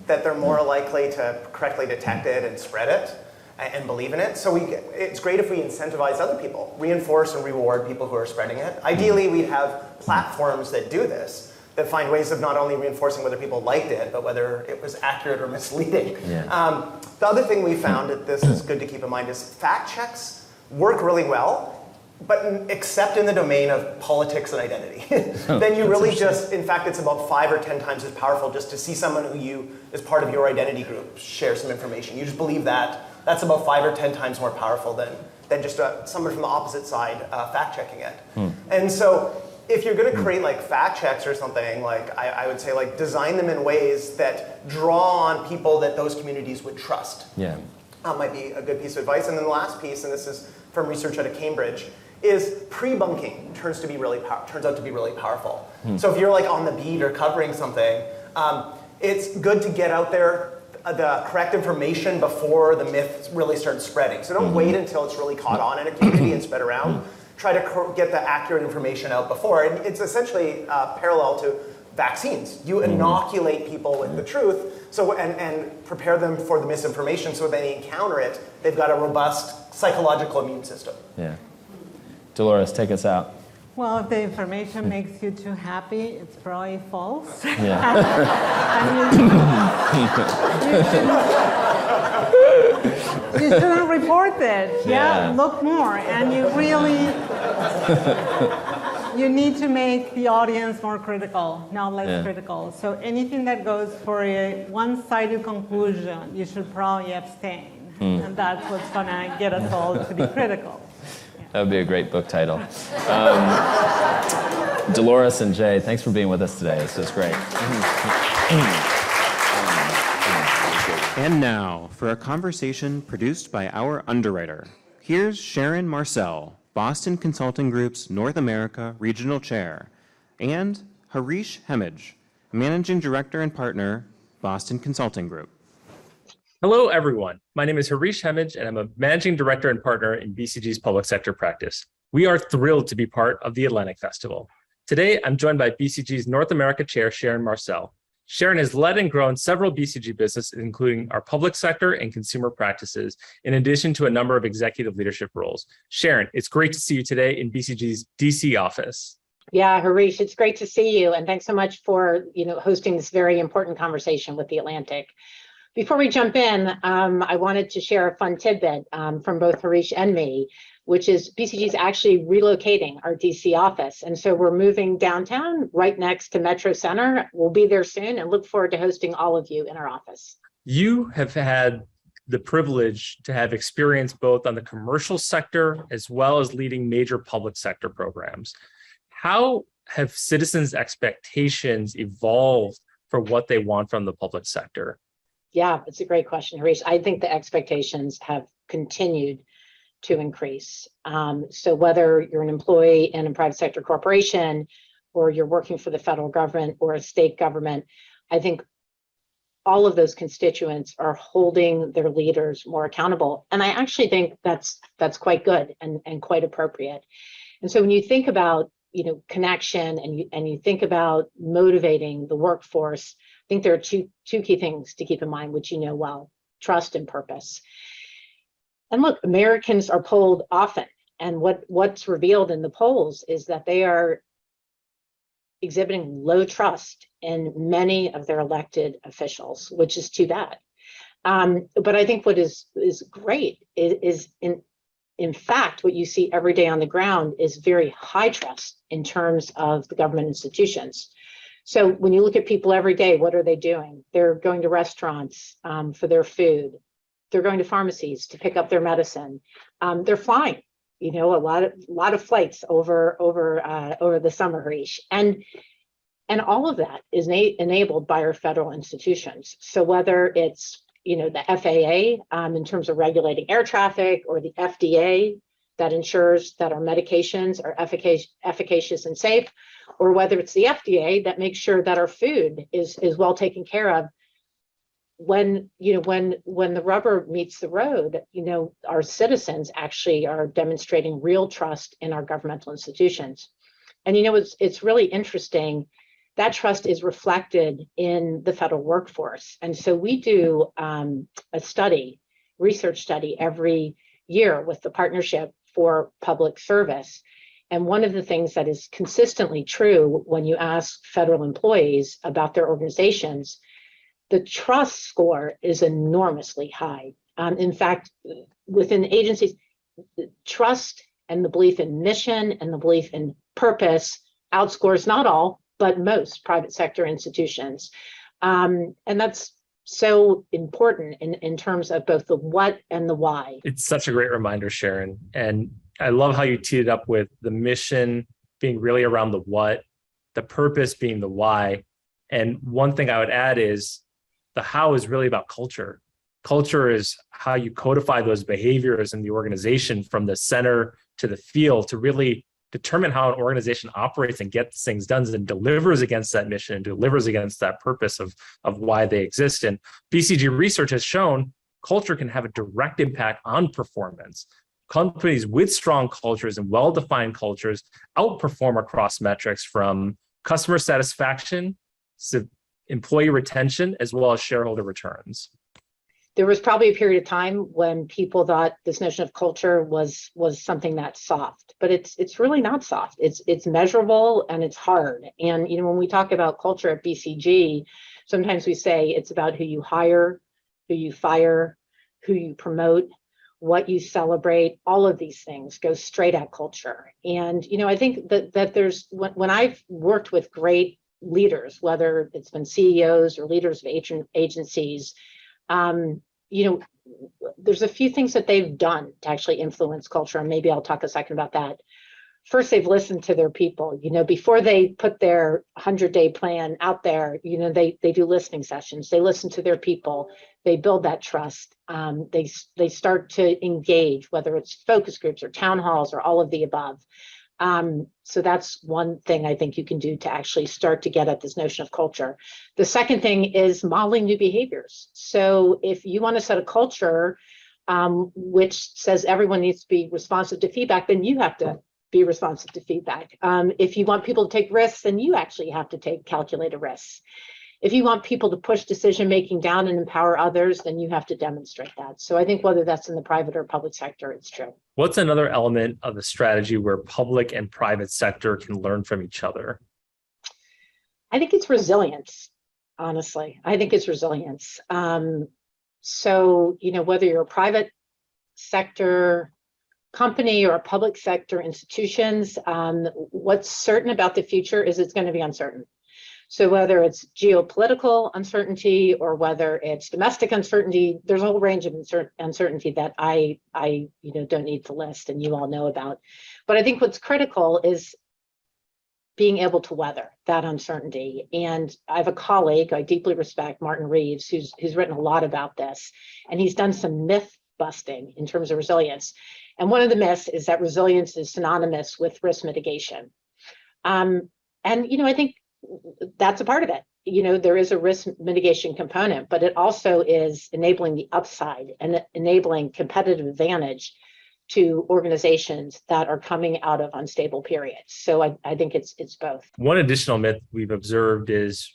that they're more likely to correctly detect it and spread it and believe in it. So it's great if we incentivize other people, reinforce and reward people who are spreading it. Ideally, we'd have platforms that do this, that find ways of not only reinforcing whether people liked it, but whether it was accurate or misleading. The other thing we found that this is good to keep in mind is fact checks work really well except in the domain of politics and identity. Then you really just, in fact, it's about 5 or 10 times as powerful just to see someone who you, as part of your identity group, share some information. You just believe that. That's about 5 or 10 times more powerful than just someone from the opposite side fact-checking it. And so if you're going to create like fact checks or something, like I would say like design them in ways that draw on people that those communities would trust. Yeah. Might be a good piece of advice. And then the last piece, and this is from research out of Cambridge, is pre-bunking turns out to be really powerful. So if you're like on the beat or covering something, it's good to get out there the correct information before the myth really starts spreading. So don't wait until it's really caught on in a community and spread around. Try to get the accurate information out before. And it's essentially parallel to vaccines. You inoculate people with the truth and prepare them for the misinformation so when they encounter it, they've got a robust psychological immune system. Yeah. Dolores, take us out. Well, if the information makes you too happy, it's probably false. Yeah. You shouldn't report it. Yeah. Look more. And you need to make the audience more critical, not less critical. So anything that goes for a one-sided conclusion, you should probably abstain. And that's what's going to get us all to be critical. That would be a great book title. Dolores and Jay, thanks for being with us today. This was great. And now for a conversation produced by our underwriter. Here's Sharon Marcel, Boston Consulting Group's North America Regional Chair, and Harish Hemage, Managing Director and Partner, Boston Consulting Group. Hello, everyone. My name is Harish Hemage, and I'm a Managing Director and Partner in BCG's Public Sector Practice. We are thrilled to be part of the Atlantic Festival. Today, I'm joined by BCG's North America Chair, Sharon Marcel. Sharon has led and grown several BCG businesses, including our public sector and consumer practices, in addition to a number of executive leadership roles. Sharon, it's great to see you today in BCG's DC office. Yeah, Harish, it's great to see you, and thanks so much for hosting this very important conversation with the Atlantic. Before we jump in, I wanted to share a fun tidbit from both Harish and me, which is BCG is actually relocating our DC office. And so we're moving downtown right next to Metro Center. We'll be there soon and look forward to hosting all of you in our office. You have had the privilege to have experience both on the commercial sector as well as leading major public sector programs. How have citizens' expectations evolved for what they want from the public sector? Yeah, it's a great question, Harish. I think the expectations have continued to increase. So whether you're an employee in a private sector corporation or you're working for the federal government or a state government, I think all of those constituents are holding their leaders more accountable. And I actually think that's quite good and quite appropriate. And so when you think about connection and you think about motivating the workforce, I think there are two key things to keep in mind, which you know well: trust and purpose. And look, Americans are polled often, and what's revealed in the polls is that they are exhibiting low trust in many of their elected officials, which is too bad. But I think what is great is in fact, what you see every day on the ground is very high trust in terms of the government institutions. So when you look at people every day, what are they doing? They're going to restaurants for their food. They're going to pharmacies to pick up their medicine. They're flying, a lot of flights over the summer, Harish. And all of that is enabled by our federal institutions. So whether it's the FAA in terms of regulating air traffic, or the FDA that ensures that our medications are efficacious and safe, or whether it's the FDA that makes sure that our food is well taken care of. When the rubber meets the road, our citizens actually are demonstrating real trust in our governmental institutions. And it's really interesting. That trust is reflected in the federal workforce. And so we do a research study every year with the Partnership for Public Service. And one of the things that is consistently true when you ask federal employees about their organizations, the trust score is enormously high. In fact, within agencies, trust and the belief in mission and the belief in purpose outscores not all, but most private sector institutions. And that's so important in terms of both the what and the why. It's such a great reminder, Sharon. And I love how you teed it up with the mission being really around the what, the purpose being the why. And one thing I would add is the how is really about culture. Culture is how you codify those behaviors in the organization from the center to the field to really determine how an organization operates and gets things done and delivers against that mission and delivers against that purpose of why they exist. And BCG research has shown culture can have a direct impact on performance. Companies with strong cultures and well-defined cultures outperform across metrics from customer satisfaction, employee retention, as well as shareholder returns. There was probably a period of time when people thought this notion of culture was something that's soft, but it's really not soft. It's measurable and it's hard. And when we talk about culture at BCG, sometimes we say it's about who you hire, who you fire, who you promote, what you celebrate. All of these things go straight at culture. And I think that there's when I've worked with great leaders, whether it's been CEOs or leaders of agencies, there's a few things that they've done to actually influence culture, and maybe I'll talk a second about that. First, they've listened to their people. Before they put their 100-day plan out there, they do listening sessions. They listen to their people. They build that trust. They start to engage, whether it's focus groups or town halls or all of the above. So that's one thing I think you can do to actually start to get at this notion of culture. The second thing is modeling new behaviors. So if you want to set a culture which says everyone needs to be responsive to feedback, then you have to be responsive to feedback. If you want people to take risks, then you actually have to take calculated risks. If you want people to push decision-making down and empower others, then you have to demonstrate that. So I think whether that's in the private or public sector, it's true. What's another element of the strategy where public and private sector can learn from each other? I think it's resilience, honestly. I think it's resilience. So, whether you're a private sector company or a public sector institutions, what's certain about the future is it's going to be uncertain. So whether it's geopolitical uncertainty or whether it's domestic uncertainty, there's a whole range of uncertainty that I don't need to list and you all know about. But I think what's critical is being able to weather that uncertainty. And I have a colleague I deeply respect, Martin Reeves, who's written a lot about this, and he's done some myth busting in terms of resilience. And one of the myths is that resilience is synonymous with risk mitigation. And I think that's a part of it. There is a risk mitigation component, but it also is enabling the upside and enabling competitive advantage to organizations that are coming out of unstable periods. So I think it's both. One additional myth we've observed is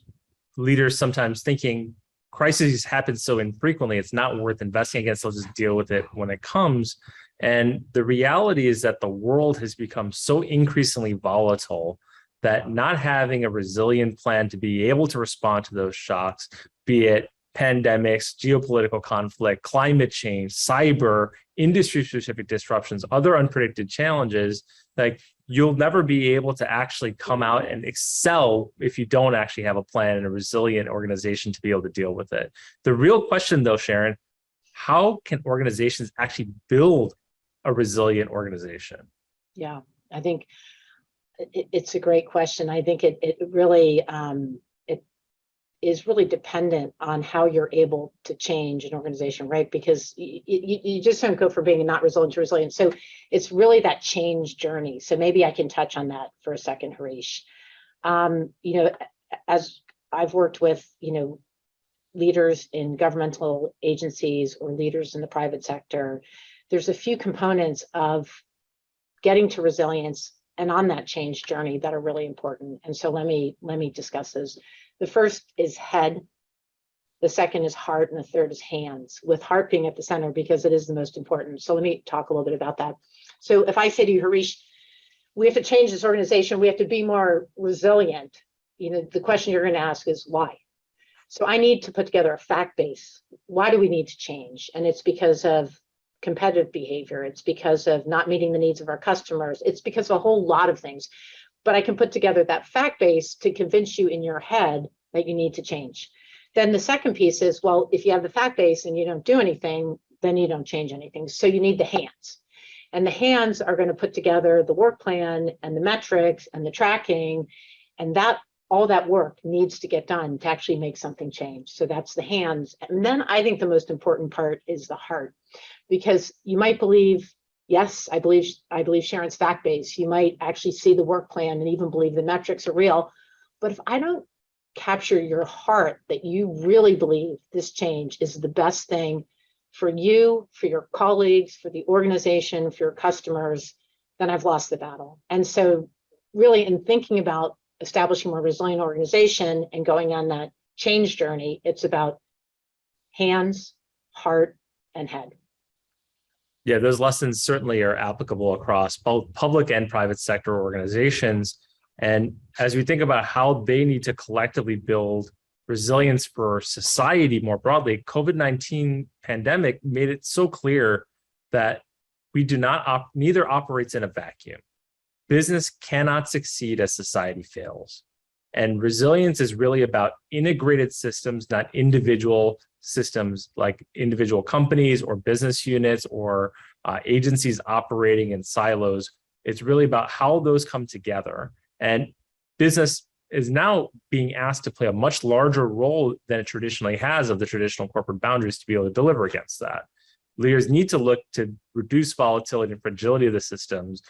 leaders sometimes thinking crises happen so infrequently, it's not worth investing against, they'll just deal with it when it comes. And the reality is that the world has become so increasingly volatile that not having a resilient plan to be able to respond to those shocks, be it pandemics, geopolitical conflict, climate change, cyber, industry-specific disruptions, other unpredicted challenges, like you'll never be able to actually come out and excel if you don't actually have a plan and a resilient organization to be able to deal with it. The real question though, Sharon, how can organizations actually build a resilient organization? Yeah, I think it's a great question. I think it really it is really dependent on how you're able to change an organization, right? Because you just don't go from being not resilient to resilient. So it's really that change journey. So maybe I can touch on that for a second, Harish. As I've worked with, leaders in governmental agencies or leaders in the private sector, there's a few components of getting to resilience and on that change journey that are really important. And so let me discuss those. The first is head, the second is heart, and the third is hands, with heart being at the center because it is the most important. So let me talk a little bit about that. So if I say to you, Harish, we have to change this organization, we have to be more resilient, the question you're going to ask is why? So I need to put together a fact base. Why do we need to change? And it's because of competitive behavior. It's because of not meeting the needs of our customers. It's because of a whole lot of things. But I can put together that fact base to convince you in your head that you need to change. Then the second piece is, well, if you have the fact base and you don't do anything, then you don't change anything. So you need the hands. And the hands are going to put together the work plan and the metrics and the tracking, and that all that work needs to get done to actually make something change. So that's the hands. And then I think the most important part is the heart, because you might believe, yes, I believe Sharon's fact base. You might actually see the work plan and even believe the metrics are real. But if I don't capture your heart that you really believe this change is the best thing for you, for your colleagues, for the organization, for your customers, then I've lost the battle. And so really in thinking about establishing a more resilient organization and going on that change journey, it's about hands, heart, and head. Yeah, those lessons certainly are applicable across both public and private sector organizations. And as we think about how they need to collectively build resilience for society more broadly, COVID-19 pandemic made it so clear that we do not neither operates in a vacuum. Business cannot succeed as society fails. And resilience is really about integrated systems, not individual systems like individual companies or business units or agencies operating in silos. It's really about how those come together. And business is now being asked to play a much larger role than it traditionally has of the traditional corporate boundaries to be able to deliver against that. Leaders need to look to reduce volatility and fragility of the systems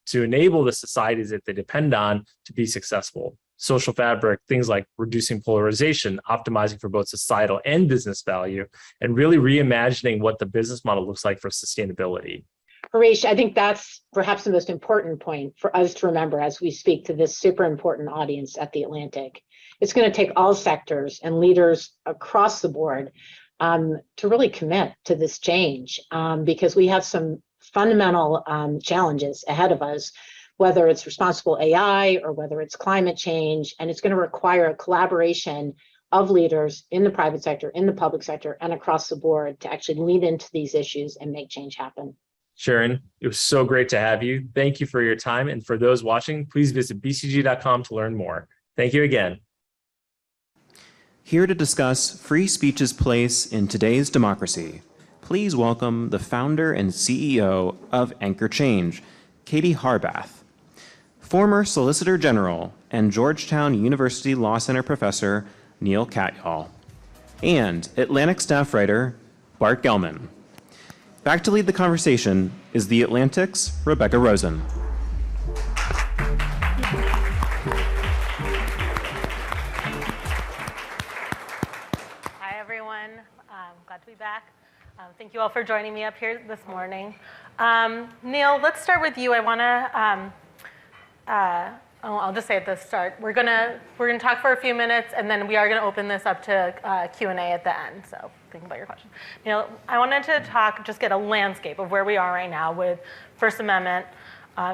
to enable the societies that they depend on to be successful. Social fabric, things like reducing polarization, optimizing for both societal and business value, and really reimagining what the business model looks like for sustainability. Harish, I think that's perhaps the most important point for us to remember as we speak to this super important audience at the Atlantic. It's going to take all sectors and leaders across the board to really commit to this change because we have some fundamental challenges ahead of us, whether it's responsible AI or whether it's climate change, and it's going to require a collaboration of leaders in the private sector, in the public sector, and across the board to actually lean into these issues and make change happen. Sharon, it was so great to have you. Thank you for your time. And for those watching, please visit bcg.com to learn more. Thank you again. Here to discuss free speech's place in today's democracy, please welcome the founder and CEO of Anchor Change, Katie Harbath, former Solicitor General and Georgetown University Law Center professor Neil Katyal, and Atlantic staff writer Bart Gellman. Back to lead the conversation is The Atlantic's Rebecca Rosen. Hi, everyone. Glad to be back. Thank you all for joining me up here this morning. Neil, let's start with you. I want to, I'll just say at the start, we're gonna talk for a few minutes, and then we are gonna open this up to Q&A at the end. So think about your question. Neil, I wanted to just get a landscape of where we are right now with First Amendment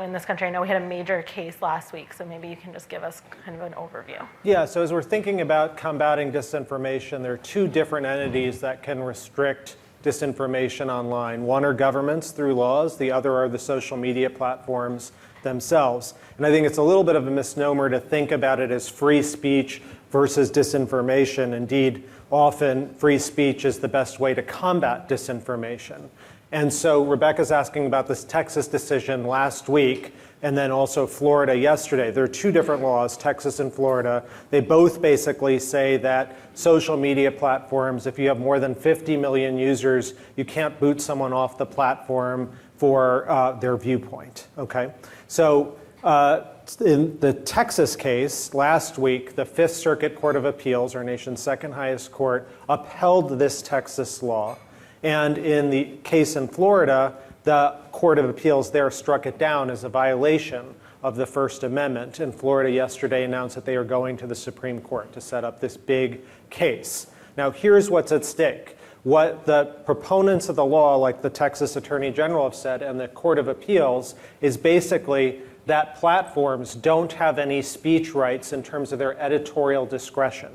in this country. I know we had a major case last week, so maybe you can just give us kind of an overview. Yeah, so as we're thinking about combating disinformation, there are two different entities that can restrict disinformation online. One are governments through laws, the other are the social media platforms themselves. And I think it's a little bit of a misnomer to think about it as free speech versus disinformation. Indeed, often free speech is the best way to combat disinformation. And so Rebecca's asking about this Texas decision last week and then also Florida yesterday. There are two different laws, Texas and Florida. They both basically say that social media platforms, if you have more than 50 million users, you can't boot someone off the platform for their viewpoint, okay? So in the Texas case last week, the Fifth Circuit Court of Appeals, our nation's second highest court, upheld this Texas law. And in the case in Florida, the Court of Appeals there struck it down as a violation of the First Amendment. And Florida yesterday announced that they are going to the Supreme Court to set up this big case. Now, here's what's at stake. What the proponents of the law, like the Texas Attorney General, have said, and the Court of Appeals, is basically that platforms don't have any speech rights in terms of their editorial discretion.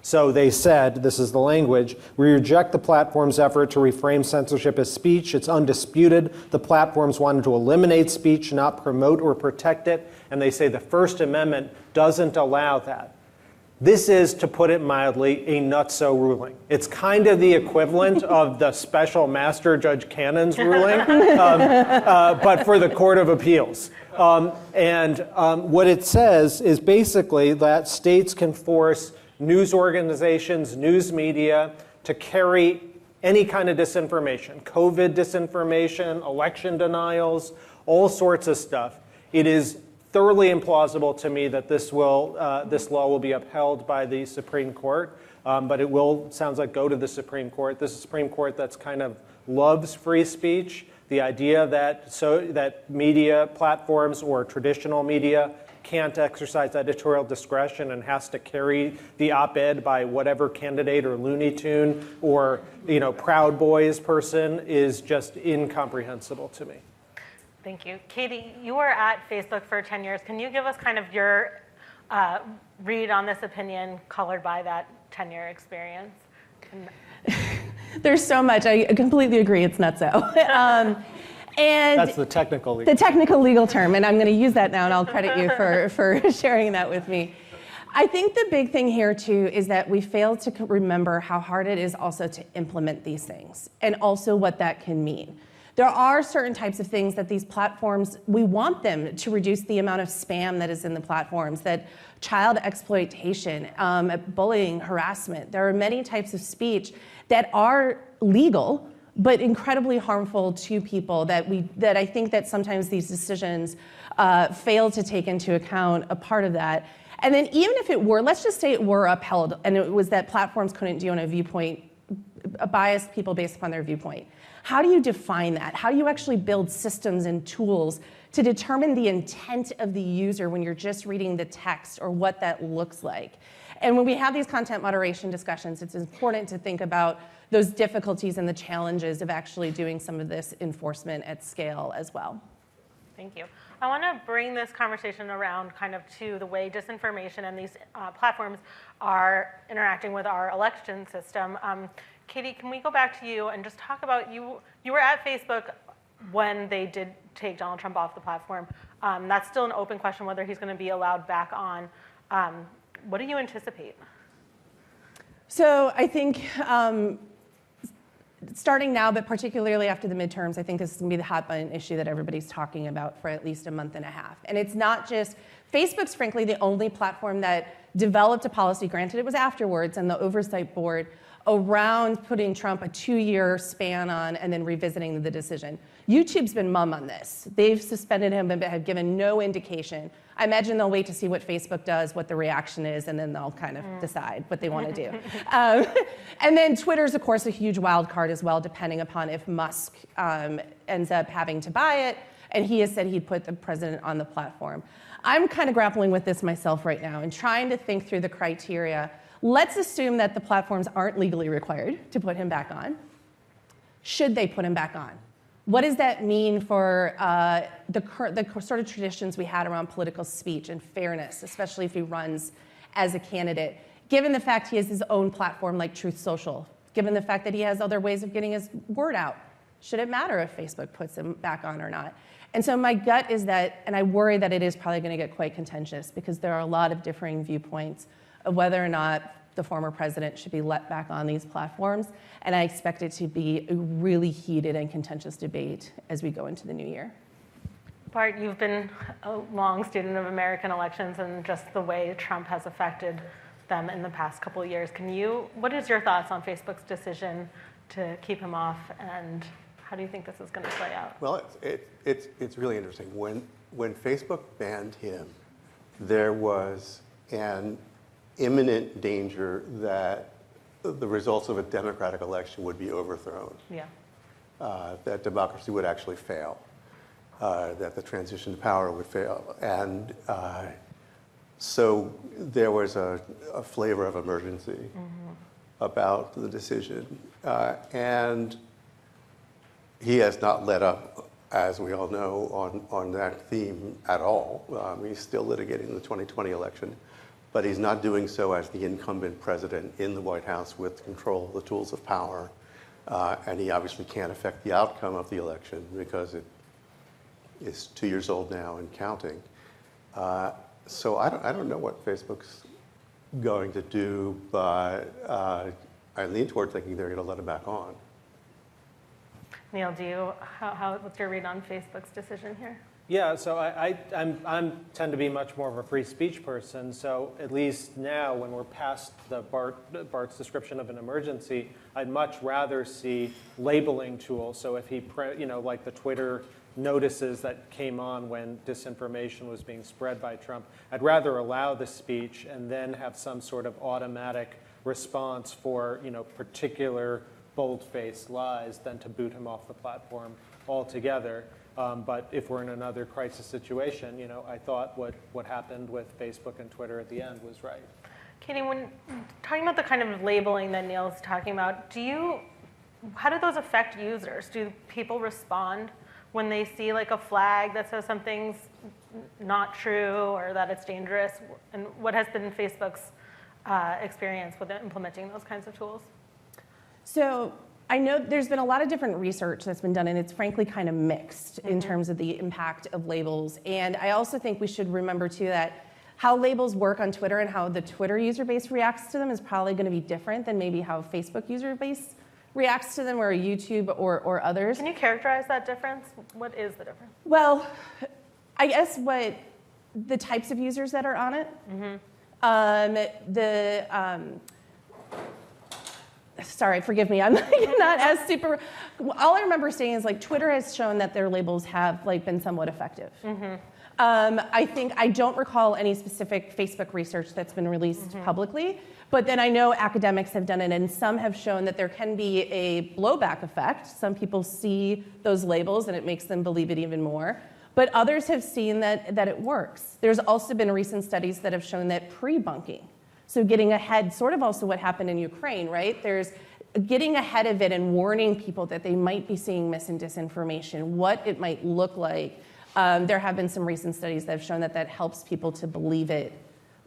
So they said, this is the language, we reject the platform's effort to reframe censorship as speech. It's undisputed. The platforms wanted to eliminate speech, not promote or protect it. And they say the First Amendment doesn't allow that. This is, to put it mildly, a nutso ruling. It's kind of the equivalent of the special master Judge Cannon's ruling, but for the Court of Appeals. What it says is basically that states can force news organizations, news media, to carry any kind of disinformation, COVID disinformation, election denials, all sorts of stuff. It is thoroughly implausible to me that this law will be upheld by the Supreme Court, but it will, sounds like, go to the Supreme Court. This is a Supreme Court that's kind of loves free speech. The idea that media platforms or traditional media can't exercise editorial discretion and has to carry the op-ed by whatever candidate or Looney Tune or Proud Boys person is just incomprehensible to me. Thank you. Katie, you were at Facebook for 10 years. Can you give us kind of your read on this opinion colored by that 10-year experience? There's so much. I completely agree. It's nutso. And that's the technical legal term, and I'm going to use that now, and I'll credit you for sharing that with me. I think the big thing here, too, is that we fail to remember how hard it is also to implement these things, and also what that can mean. There are certain types of things that these platforms, we want them to reduce the amount of spam that is in the platforms, that child exploitation, bullying, harassment. There are many types of speech that are legal, but incredibly harmful to people that I think that sometimes these decisions fail to take into account a part of that. And then even if it were, let's just say it were upheld and it was that platforms couldn't do on a viewpoint, bias people based upon their viewpoint. How do you define that? How do you actually build systems and tools to determine the intent of the user when you're just reading the text or what that looks like? And when we have these content moderation discussions, it's important to think about those difficulties and the challenges of actually doing some of this enforcement at scale as well. Thank you. I want to bring this conversation around kind of to the way disinformation and these platforms are interacting with our election system. Katie, can we go back to you and just talk about you were at Facebook when they did take Donald Trump off the platform. That's still an open question whether he's going to be allowed back on. What do you anticipate? So I think starting now, but particularly after the midterms, I think this is going to be the hot button issue that everybody's talking about for at least a month and a half. And it's not just, Facebook's frankly the only platform that developed a policy, granted it was afterwards, and the oversight board around putting Trump a 2-year span on and then revisiting the decision. YouTube's been mum on this. They've suspended him but have given no indication. I imagine they'll wait to see what Facebook does, what the reaction is, and then they'll kind of decide what they want to do. And then Twitter's, of course, a huge wild card as well, depending upon if Musk ends up having to buy it, and he has said he'd put the president on the platform. I'm kind of grappling with this myself right now and trying to think through the criteria. Let's assume that the platforms aren't legally required to put him back on. Should they put him back on? What does that mean for the sort of traditions we had around political speech and fairness, especially if he runs as a candidate, given the fact he has his own platform like Truth Social, given the fact that he has other ways of getting his word out? Should it matter if Facebook puts him back on or not? And so my gut is that, and I worry that it is probably going to get quite contentious because there are a lot of differing viewpoints of whether or not the former president should be let back on these platforms. And I expect it to be a really heated and contentious debate as we go into the new year. Bart, you've been a long student of American elections and just the way Trump has affected them in the past couple of years. What is your thoughts on Facebook's decision to keep him off, and how do you think this is going to play out? Well, it's really interesting. When Facebook banned him, there was an imminent danger that the results of a democratic election would be overthrown. Yeah. That democracy would actually fail. That the transition to power would fail. And so there was a flavor of emergency about the decision. And he has not let up, as we all know, on that theme at all. He's still litigating the 2020 election. but he's not doing so as the incumbent president in the White House with control of the tools of power. And he obviously can't affect the outcome of the election because it is 2 years old now and counting. So I don't know what Facebook's going to do, but I lean toward thinking they're going to let him back on. Neil, what's your read on Facebook's decision here? Yeah, so I tend to be much more of a free speech person. So at least now, when we're past the Bart's description of an emergency, I'd much rather see labeling tools. So if he, like the Twitter notices that came on when disinformation was being spread by Trump, I'd rather allow the speech and then have some sort of automatic response for particular bold-faced lies than to boot him off the platform altogether. But if we're in another crisis situation, I thought what happened with Facebook and Twitter at the end was right. Katie, when talking about the kind of labeling that Neil's talking about, how do those affect users? Do people respond when they see like a flag that says something's not true or that it's dangerous? And what has been Facebook's experience with implementing those kinds of tools? So I know there's been a lot of different research that's been done, and it's frankly kind of mixed in terms of the impact of labels. And I also think we should remember, too, that how labels work on Twitter and how the Twitter user base reacts to them is probably going to be different than maybe how Facebook user base reacts to them, or YouTube or others. Can you characterize that difference? What is the difference? Well, I guess what the types of users that are on it, sorry, forgive me, I'm not as super, all I remember saying is like Twitter has shown that their labels have like been somewhat effective. I don't recall any specific Facebook research that's been released publicly, but then I know academics have done it, and some have shown that there can be a blowback effect. Some people see those labels and it makes them believe it even more. But others have seen that it works. There's also been recent studies that have shown that pre-bunking, so getting ahead, sort of also what happened in Ukraine, right? There's getting ahead of it and warning people that they might be seeing mis and disinformation, what it might look like. There have been some recent studies that have shown that helps people to believe it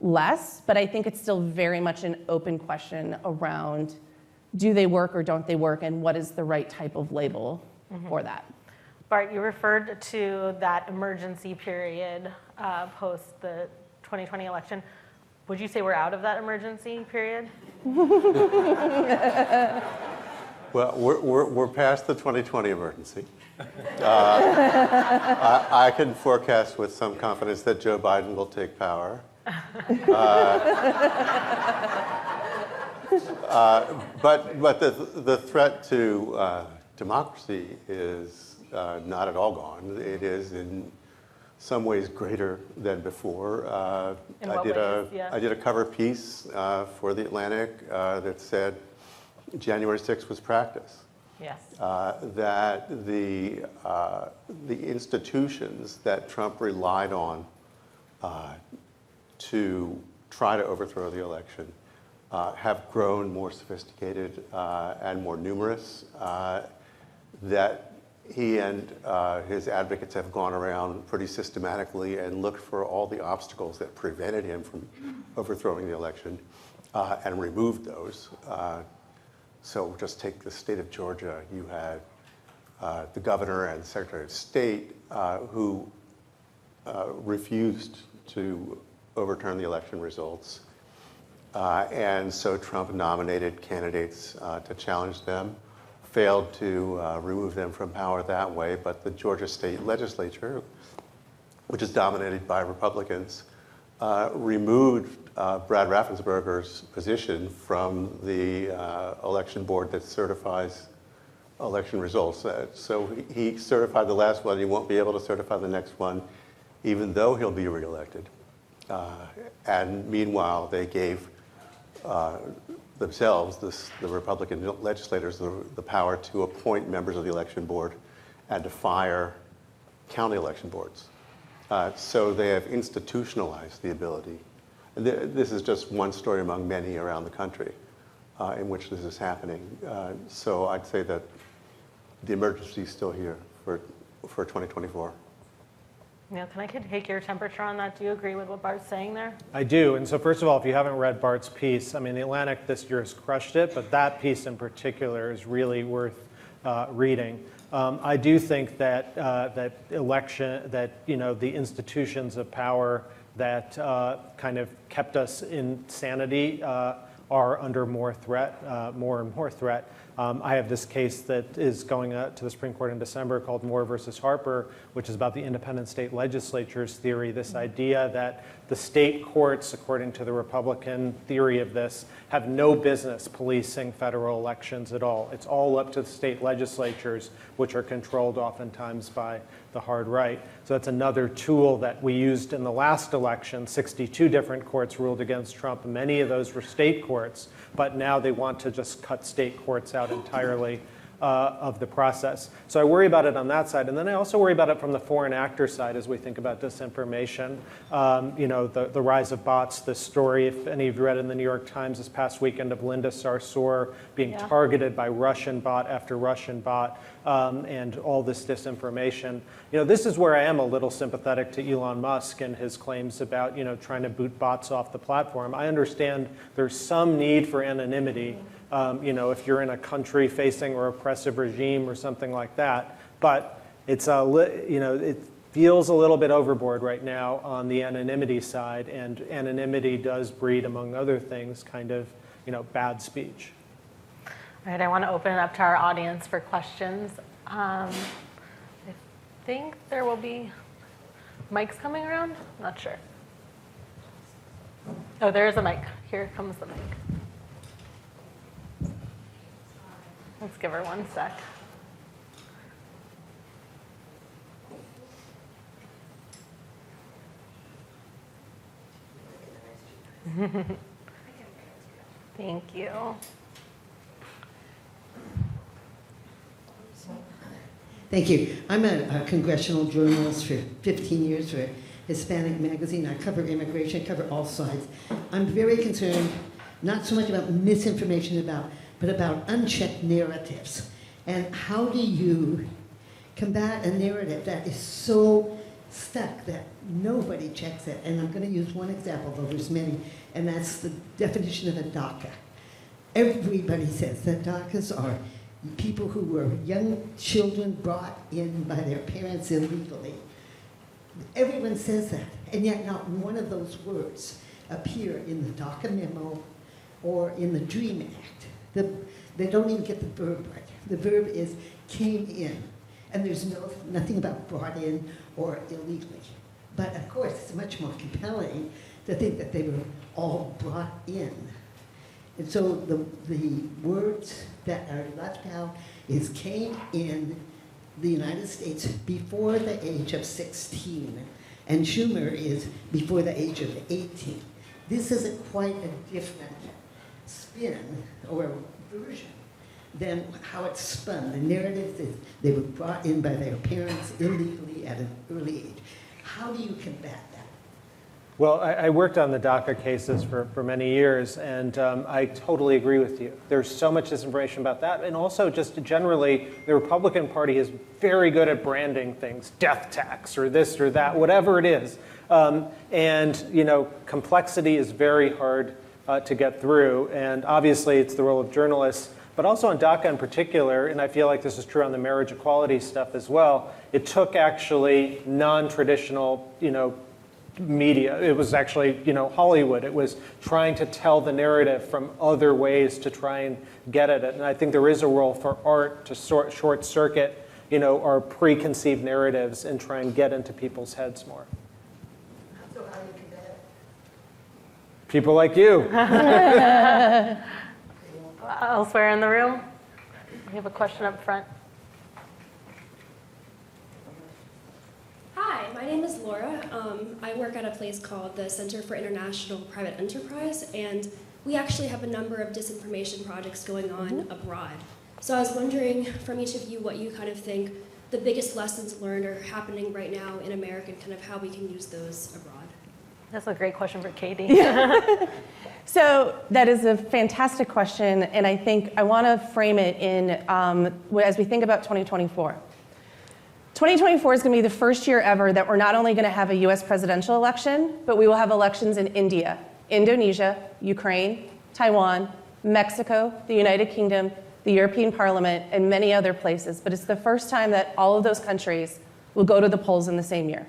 less, but I think it's still very much an open question around do they work or don't they work, and what is the right type of label for that. Bart, you referred to that emergency period post the 2020 election. Would you say we're out of that emergency period? Well, we're past the 2020 emergency. I can forecast with some confidence that Joe Biden will take power. But the threat to democracy is not at all gone. It is in some ways greater than before. I did a cover piece for the Atlantic that said January 6th was practice. Yes. That the institutions that Trump relied on to try to overthrow the election have grown more sophisticated and more numerous. That he and his advocates have gone around pretty systematically and looked for all the obstacles that prevented him from overthrowing the election and removed those. So just take the state of Georgia. You had the governor and the Secretary of State who refused to overturn the election results. And so Trump nominated candidates to challenge them, failed to remove them from power that way, but the Georgia state legislature, which is dominated by Republicans, removed Brad Raffensperger's position from the election board that certifies election results. So he certified the last one, he won't be able to certify the next one, even though he'll be reelected. And meanwhile, they gave themselves, the Republican legislators, the power to appoint members of the election board and to fire county election boards. So they have institutionalized the ability. And this is just one story among many around the country in which this is happening. So I'd say that the emergency is still here for 2024. Neil, can I take your temperature on that? Do you agree with what Bart's saying there? I do. And so first of all, if you haven't read Bart's piece, I mean, The Atlantic this year has crushed it, but that piece in particular is really worth reading. I do think that the institutions of power that kind of kept us in sanity are under more and more threat. I have this case that is going to the Supreme Court in December called Moore versus Harper, which is about the independent state legislatures theory, this idea that the state courts, according to the Republican theory of this, have no business policing federal elections at all. It's all up to the state legislatures, which are controlled oftentimes by the hard right. So that's another tool that we used in the last election. 62 different courts ruled against Trump. Many of those were state courts, but now they want to just cut state courts out entirely of the process. So I worry about it on that side. And then I also worry about it from the foreign actor side as we think about disinformation. The rise of bots, this story, if any of you read in the New York Times this past weekend of Linda Sarsour being targeted by Russian bot after Russian bot, and all this disinformation. This is where I am a little sympathetic to Elon Musk and his claims about, trying to boot bots off the platform. I understand there's some need for anonymity, if you're in a country facing an oppressive regime or something like that. But it's it feels a little bit overboard right now on the anonymity side, and anonymity does breed, among other things, kind of bad speech. All right, I want to open it up to our audience for questions. I think there will be mics coming around. Not sure. Oh, there is a mic. Here comes the mic. Let's give her 1 sec. Thank you. Thank you. I'm a congressional journalist for 15 years for Hispanic Magazine. I cover immigration, I cover all sides. I'm very concerned, not so much about misinformation, but about unchecked narratives. And how do you combat a narrative that is so stuck that nobody checks it? And I'm going to use one example, though there's many, and that's the definition of a Daca. Everybody says that Dacas are people who were young children brought in by their parents illegally. Everyone says that, and yet not one of those words appear in the Daca memo or in the DREAM Act. They don't even get the verb right. The verb is came in, and there's nothing about brought in or illegally. But of course, it's much more compelling to think that they were all brought in. And so the words that are left out is came in the United States before the age of 16, and Schumer is before the age of 18. This is quite a different spin or version than how it's spun. The narrative is they were brought in by their parents illegally at an early age. How do you combat that? Well, I worked on the Daca cases for many years, and I totally agree with you. There's so much disinformation about that, and also just generally, the Republican Party is very good at branding things, death tax or this or that, whatever it is. Complexity is very hard to get through, and obviously it's the role of journalists, but also on Daca in particular, and I feel like this is true on the marriage equality stuff as well, it took actually non-traditional, media. It was actually, Hollywood. It was trying to tell the narrative from other ways to try and get at it. And I think there is a role for art to short circuit, our preconceived narratives and try and get into people's heads more. So how do you combat it? People like you. Elsewhere in the room? We have a question up front. Hi, my name is Laura. I work at a place called the Center for International Private Enterprise, and we actually have a number of disinformation projects going on abroad. So I was wondering from each of you what you kind of think the biggest lessons learned are happening right now in America and kind of how we can use those abroad. That's a great question for Katie. Yeah. So that is a fantastic question, and I think I want to frame it in as we think about 2024. 2024 is going to be the first year ever that we're not only going to have a US presidential election, but we will have elections in India, Indonesia, Ukraine, Taiwan, Mexico, the United Kingdom, the European Parliament, and many other places. But it's the first time that all of those countries will go to the polls in the same year.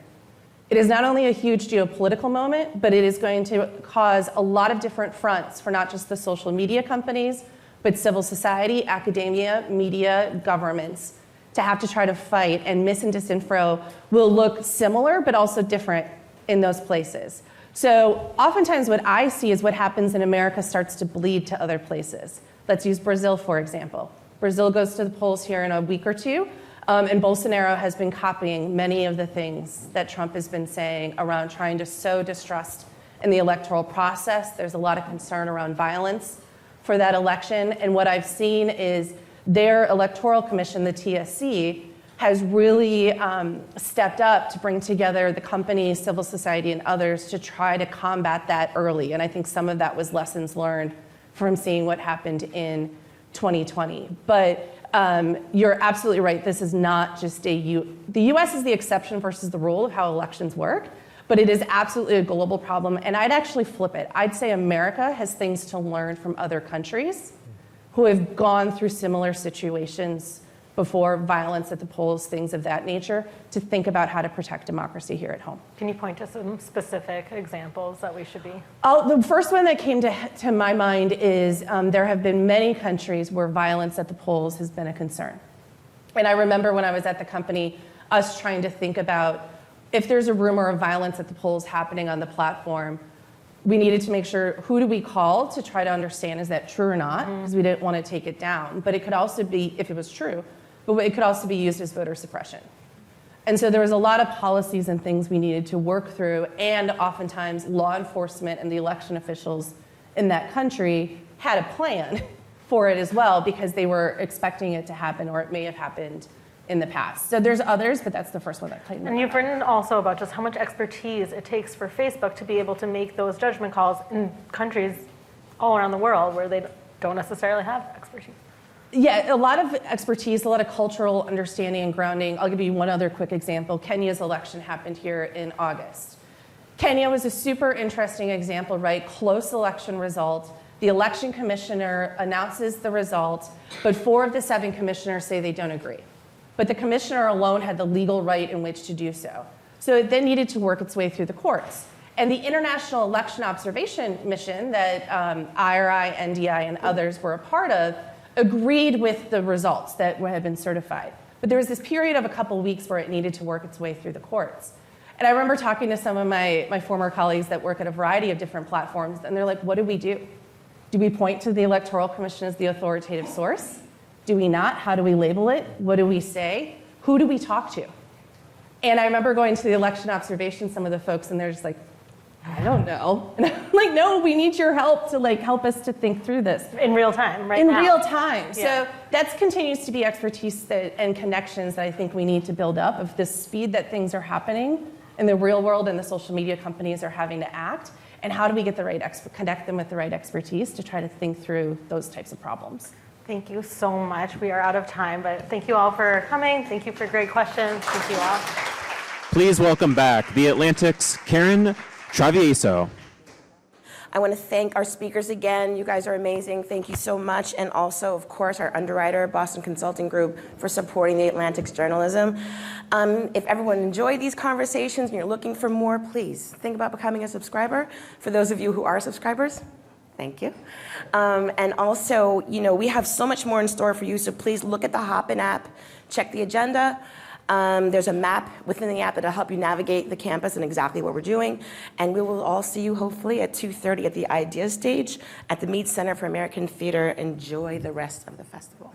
It is not only a huge geopolitical moment, but it is going to cause a lot of different fronts for not just the social media companies, but civil society, academia, media, governments, to have to try to fight, and mis and disinfo will look similar, but also different in those places. So oftentimes what I see is what happens in America starts to bleed to other places. Let's use Brazil, for example. Brazil goes to the polls here in a week or two, and Bolsonaro has been copying many of the things that Trump has been saying around trying to sow distrust in the electoral process. There's a lot of concern around violence for that election, and what I've seen is their electoral commission, the TSC, has really stepped up to bring together the companies, civil society, and others to try to combat that early. And I think some of that was lessons learned from seeing what happened in 2020. But you're absolutely right. This is not just the US is the exception versus the rule of how elections work, but it is absolutely a global problem. And I'd actually flip it. I'd say America has things to learn from other countries who have gone through similar situations before, violence at the polls, things of that nature, to think about how to protect democracy here at home. Can you point to some specific examples that we should be? The first one that came to my mind is there have been many countries where violence at the polls has been a concern. And I remember when I was at the company, us trying to think about if there's a rumor of violence at the polls happening on the platform, we needed to make sure, who do we call to try to understand, is that true or not? Because we didn't want to take it down. But it could also be, if it was true, but it could also be used as voter suppression. And so there was a lot of policies and things we needed to work through, and oftentimes law enforcement and the election officials in that country had a plan for it as well, because they were expecting it to happen, or it may have happened in the past. So there's others, but that's the first one that came to mind. And you've written also about just how much expertise it takes for Facebook to be able to make those judgment calls in countries all around the world where they don't necessarily have expertise. Yeah, a lot of expertise, a lot of cultural understanding and grounding. I'll give you one other quick example. Kenya's election happened here in August. Kenya was a super interesting example, right? Close election result. The election commissioner announces the result, but 4 of the 7 commissioners say they don't agree. But the commissioner alone had the legal right in which to do so. So it then needed to work its way through the courts. And the International Election Observation Mission that IRI, NDI, and others were a part of agreed with the results that had been certified. But there was this period of a couple weeks where it needed to work its way through the courts. And I remember talking to some of my former colleagues that work at a variety of different platforms, and they're like, what do we do? Do we point to the Electoral Commission as the authoritative source? Do we not? How do we label it? What do we say? Who do we talk to? And I remember going to the election observation, some of the folks, and they're just like, I don't know. And I'm like, no, we need your help to help us to think through this. In real time, right now. In real time. Yeah. So that continues to be expertise and connections that I think we need to build up of the speed that things are happening in the real world and the social media companies are having to act. And how do we get connect them with the right expertise to try to think through those types of problems? Thank you so much. We are out of time, but thank you all for coming. Thank you for great questions. Thank you all. Please welcome back The Atlantic's Karen Travieso. I want to thank our speakers again. You guys are amazing. Thank you so much. And also, of course, our underwriter, Boston Consulting Group, for supporting the Atlantic's journalism. If everyone enjoyed these conversations and you're looking for more, please think about becoming a subscriber. For those of you who are subscribers, thank you. And also, we have so much more in store for you, so please look at the Hopin app, check the agenda. There's a map within the app that'll help you navigate the campus and exactly what we're doing. And we will all see you hopefully at 2:30 at the Ideas Stage at the Mead Center for American Theater. Enjoy the rest of the festival.